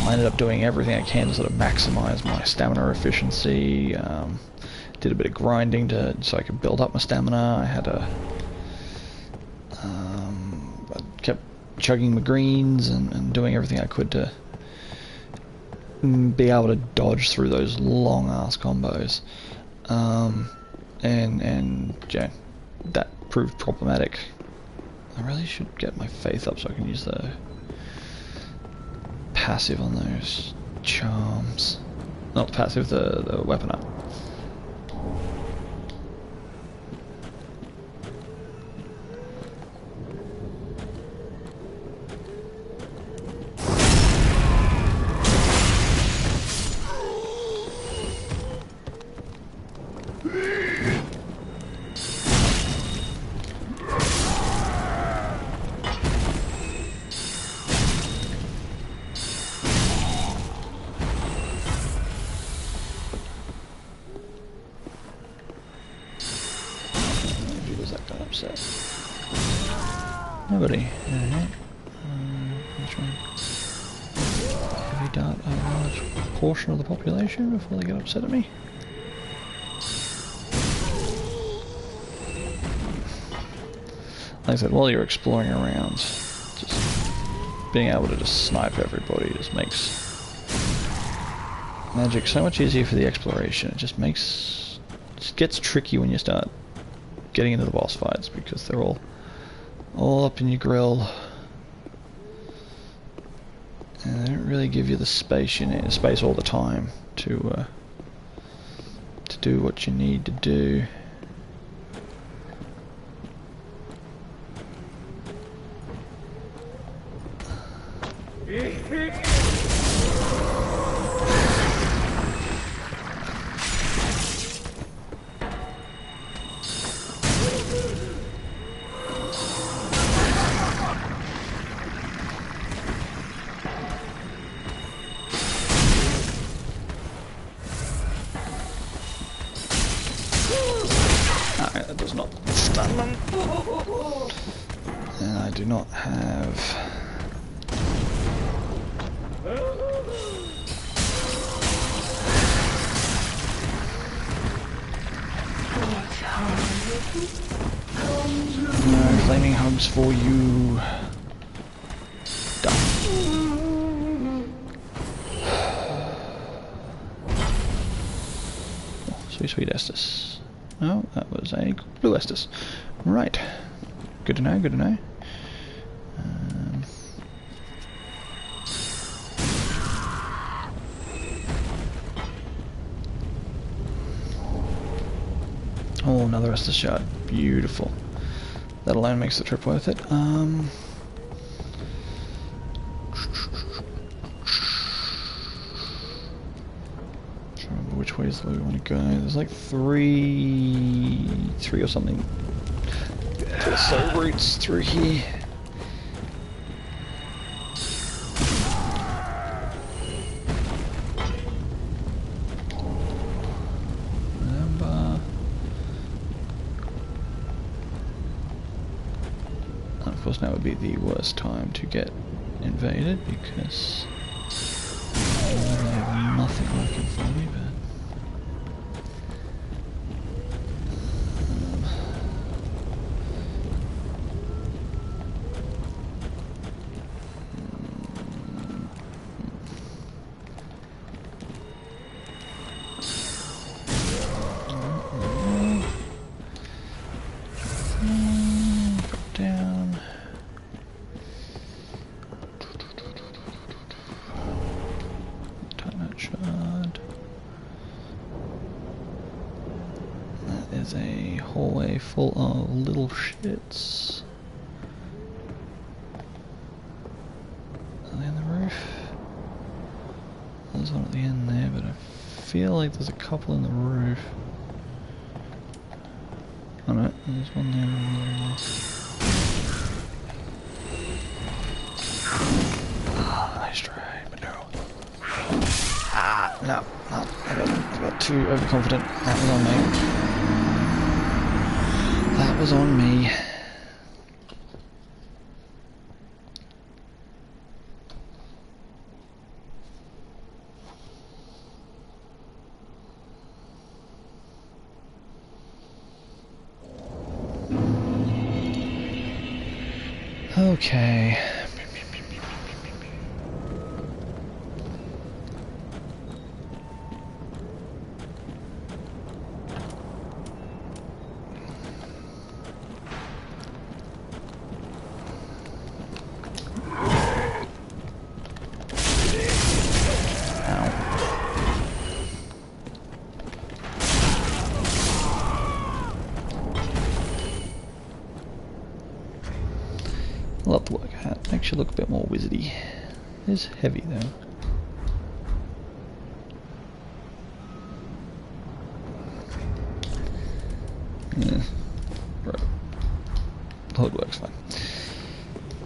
I ended up doing everything I can to sort of maximize my stamina efficiency. Did a bit of grinding so I could build up my stamina. I had I kept chugging my greens and doing everything I could to be able to dodge through those long ass combos. And yeah, that proved problematic. I really should get my faith up so I can use the passive on those charms. Not the passive, the weapon up. Nobody. Which one? Heavy dart a large portion of the population before they get upset at me. Like I said, while you're exploring around, just being able to just snipe everybody just makes magic so much easier for the exploration. It just gets tricky when you start getting into the boss fights because they're all up in your grill, and they don't really give you the space all the time to do what you need to do. That does not stun them. And I do not have... No flaming hugs for you. Done. Oh, sweet Estus. Oh, that was a blue Estus. Right. Good to know, good to know. Oh, another Estus shard. Beautiful. That alone makes the trip worth it. Which ways do we want to go? There's like three or something. So routes through here. And of course, now would be the worst time to get invaded because I have nothing working for me. But is a hallway full of little shits. Are they on the roof? There's one at the end there, but I feel like there's a couple in the roof. Oh no, there's one there and one there. Ah, nice try, but no. No, I got too overconfident. That was on me. That was on me. Okay. Love the work hat. Makes you look a bit more wizardy. It's heavy though. Yeah. Right. The hood works fine.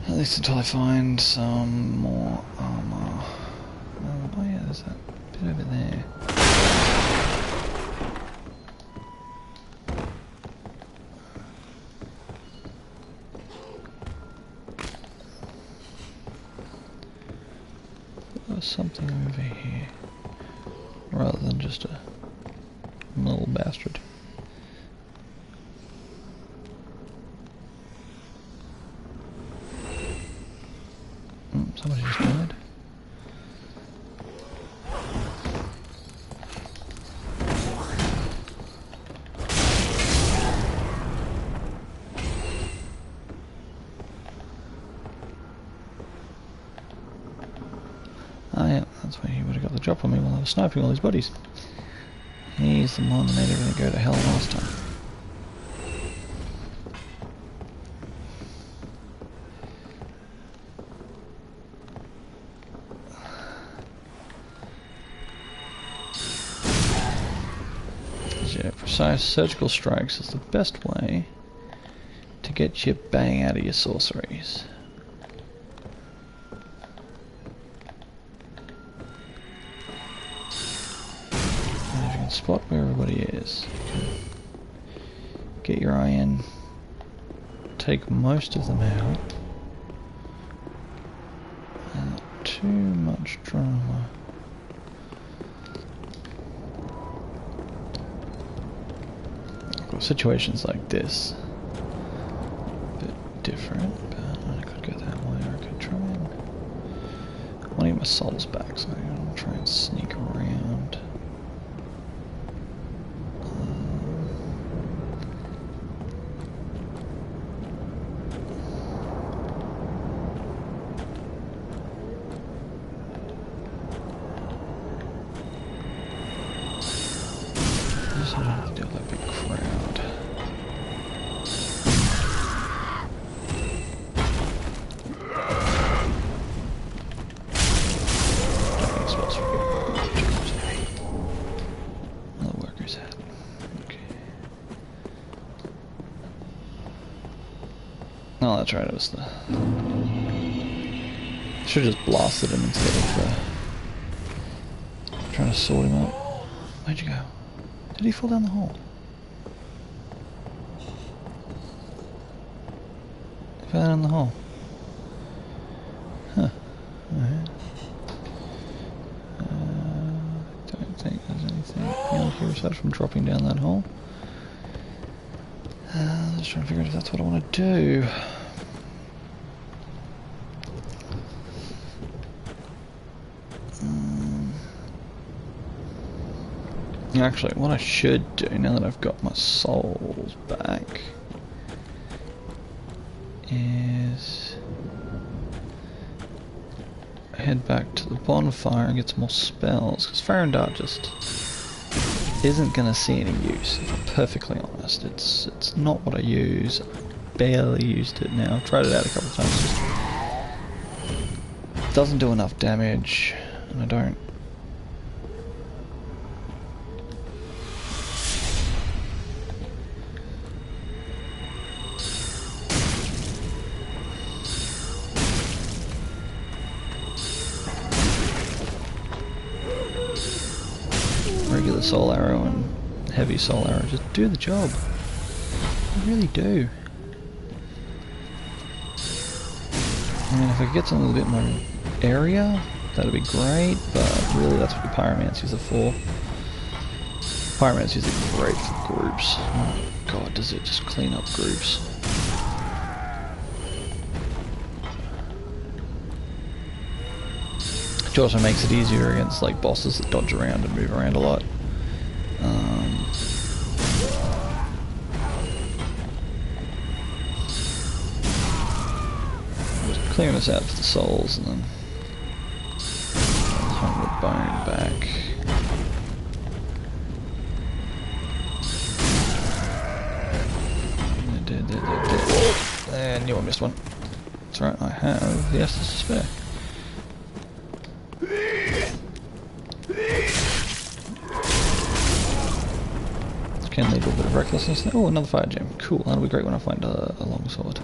At least until I find some more armor. Oh yeah, there's that bit over there. There's something over here, rather than just a little bastard. Somebody just died. Ah yeah, that's why he would have got the drop on me while I was sniping all his buddies. He's the one that made everything go to hell last time. Yeah, precise surgical strikes is the best way to get your bang out of your sorceries. And if you can spot where everybody is, get your eye in, take most of them out. Not too much drama. Situations like this, a bit different, but I could go that way, or I could try and... I want to get my souls back, so I'm going to try and sneak around. I just don't have to deal with that big crowd. Oh, that's right, it was the... Should've just blasted him instead of trying to sort him out. Where'd you go? Did he fall down the hole? He fell down the hole. Huh. Alright. Don't think there's anything beyond here aside from dropping down that hole. Just trying to figure out if that's what I want to do. Actually, what I should do, now that I've got my souls back, is head back to the bonfire and get some more spells, because Fire and Dart just isn't going to see any use, if I'm perfectly honest. It's not what I use. I've barely used it now. I've tried it out a couple of times. Just doesn't do enough damage, and I don't... Regular soul arrow and heavy soul arrow just do the job. They really do. I mean, if I could get something with a bit more area, that'd be great, but really that's what the pyromancers are for. Pyromancers are great for groups. Oh god, does it just clean up groups. which also makes it easier against like bosses that dodge around and move around a lot. Just clearing this out for the souls and then find the bone back. And you missed one. That's right, I have the essence to spare. Can lead a little bit of recklessness. Oh, another fire gem. Cool, that'll be great when I find a long sword.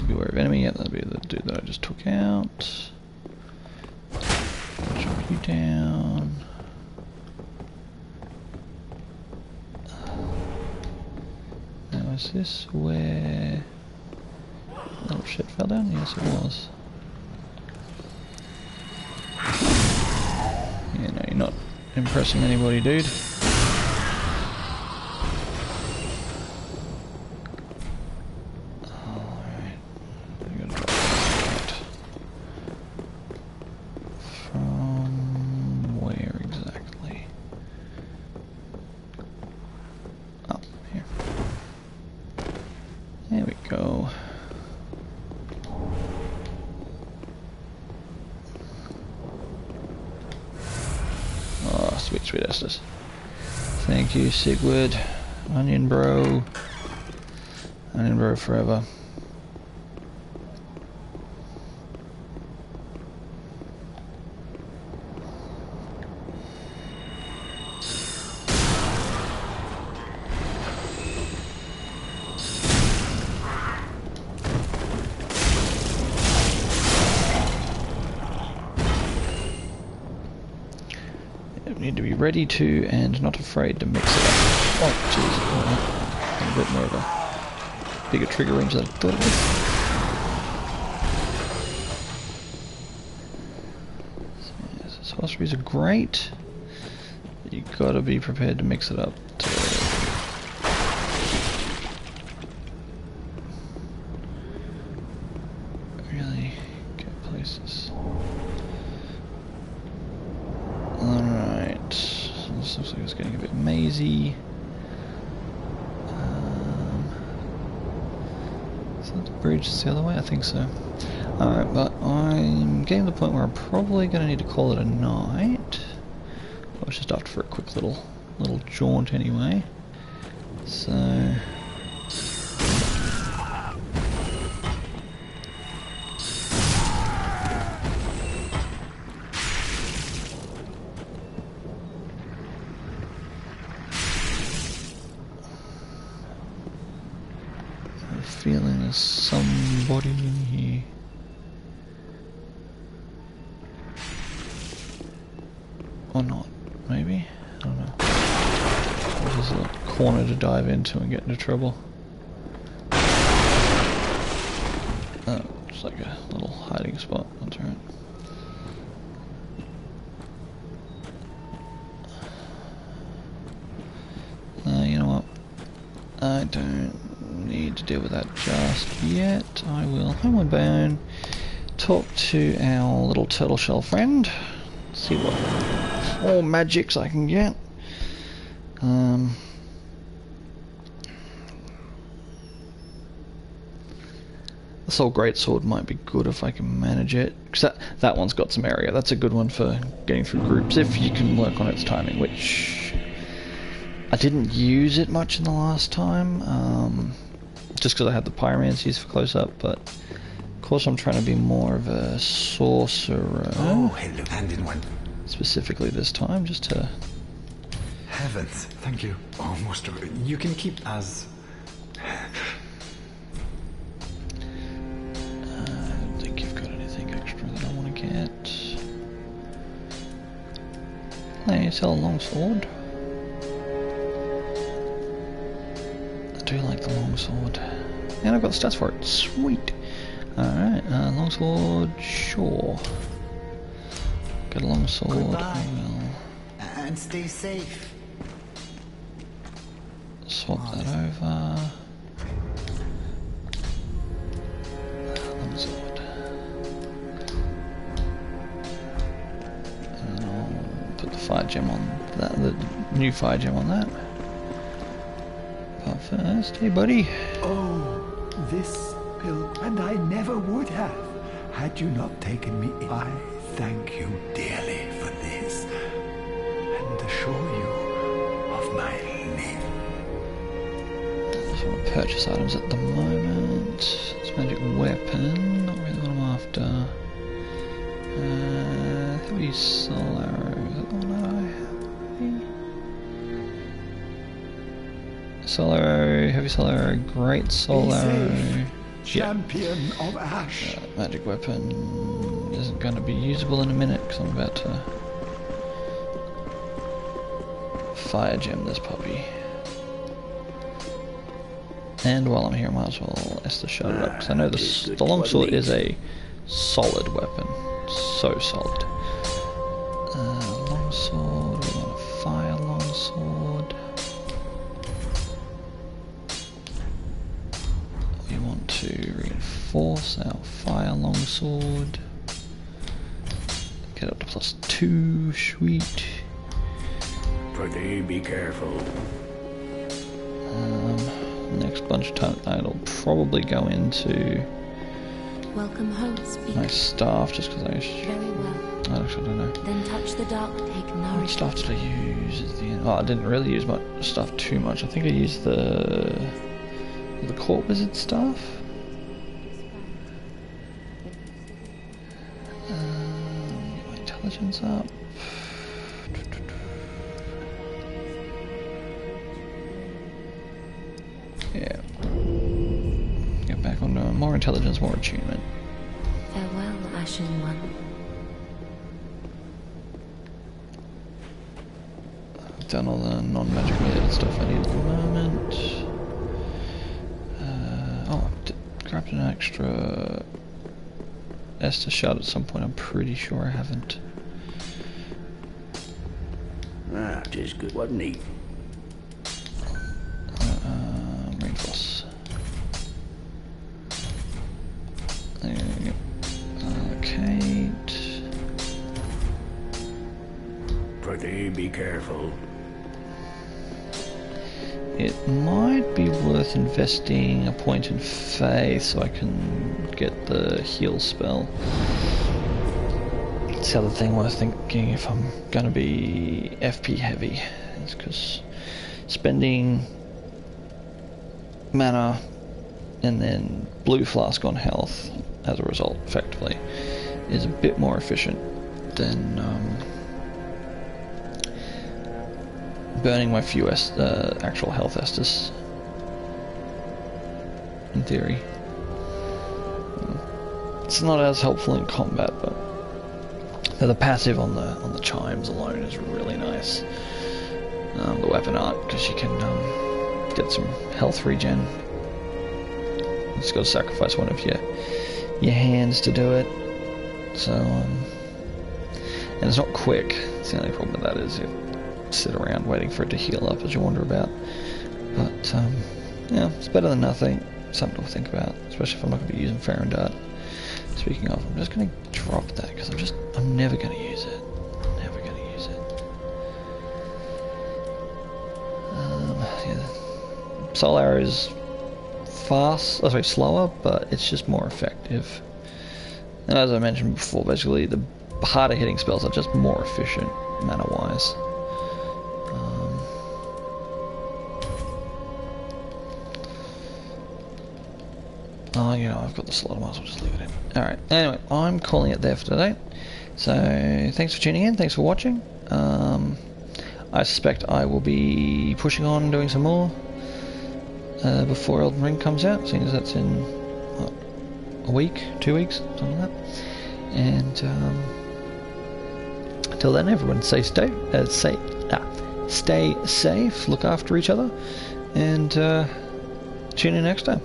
Beware of enemy. Yep, that'll be the dude that I just took out. Chop you down. Now is this where little shit fell down? Yes, it was. Yeah, no, you're not impressing anybody, dude. There we go. Oh, sweet, sweet Estes. Thank you, Sigurd. Onion bro. Onion bro forever. Need to be ready to and not afraid to mix it up. Oh, jeez. A bit more of a bigger trigger range than I thought it was. So, yes, sorceries are great, but you gotta be prepared to mix it up to really go places. This looks like it's getting a bit mazy. Is that the bridge the other way? I think so. Alright, but I'm getting to the point where I'm probably going to need to call it a night. I was just after for a quick little jaunt anyway. So... feeling there's somebody in here. Or not, maybe? I don't know. This is a corner to dive into and get into trouble. Oh, it's like a little hiding spot. That's right. You know what? I don't need to deal with that just yet. I will homeward bound, talk to our little turtle shell friend, see what more magics I can get. The Soul Greatsword might be good if I can manage it, because that one's got some area. That's a good one for getting through groups if you can work on its timing, which I didn't use it much in the last time. Just because I had the pyromancies for close up, but of course I'm trying to be more of a sorcerer. Oh, hello, hand in one. Specifically this time, just to heavens, thank you. Oh, most of it. You can keep as... I don't think you've got anything extra that I want to get. Hey, sell a longsword. I do like the longsword. And I've got the stats for it. Sweet. Alright, longsword, sure. Get a longsword. Goodbye. We'll And stay safe. swap that over. Longsword. And I'll put the fire gem on that, the new fire gem on that. But first, hey buddy. Oh, this pill, and I never would have, had you not taken me in. I thank you dearly for this, and assure you of my love. I just want to purchase items at the moment. It's magic weapon, not really what I'm after. Heavy soul arrow, is that the one I have? Soul arrow, heavy soul arrow, great soul Be arrow. safe, Yeah. champion of Ash. Magic weapon isn't going to be usable in a minute because I'm about to fire gem this puppy. And while I'm here, I might as well Esther shut it up because I know the longsword is a solid weapon, so solid. Longsword, we want a fire longsword. We want to reinforce our fire longsword. Get up to +2, sweet. Pretty be careful. Next bunch of time, it'll probably go into Welcome home, speak. my staff just because Very well. I actually don't know. Then touch the dark, take What nourishment. stuff did I use at the end? Oh, I didn't really use my stuff too much. I think I used the court wizard stuff. Get my intelligence up. Yeah. Get back on more intelligence, more attunement. Farewell, Ashen One. I've done all the non-magic related stuff I need at the moment. Oh, I grabbed an extra Esther shot at some point. I'm pretty sure I haven't. Ah, just good. What neat. Reinforce. There we go. Allocate. Pretty be careful. It might be worth investing a point in faith so I can get the heal spell. It's the other thing worth thinking if I'm going to be FP heavy. It's because spending mana and then blue flask on health as a result, effectively, is a bit more efficient than burning my few actual health Estus, in theory. It's not as helpful in combat, but the passive on the chimes alone is really nice. The weapon art, because you can get some health regen. You just got to sacrifice one of your hands to do it. So, and it's not quick. It's the only problem with that is you sit around waiting for it to heal up as you wander about. But yeah, it's better than nothing. Something to think about, especially if I'm not going to be using Farron Dart. Speaking of, I'm just going to drop that because I'm never going to use it. Never going to use it. Yeah. Soul Arrow is fast, slower, but it's just more effective. And as I mentioned before, basically the harder hitting spells are just more efficient mana-wise. Oh, you know, I've got the slot, I might as well just leave it in. Alright, anyway, I'm calling it there for today. So, thanks for tuning in, thanks for watching. I suspect I will be pushing on doing some more before Elden Ring comes out, seeing as that's in what, a week, 2 weeks, something like that. And until then, everyone stay safe, look after each other, and tune in next time.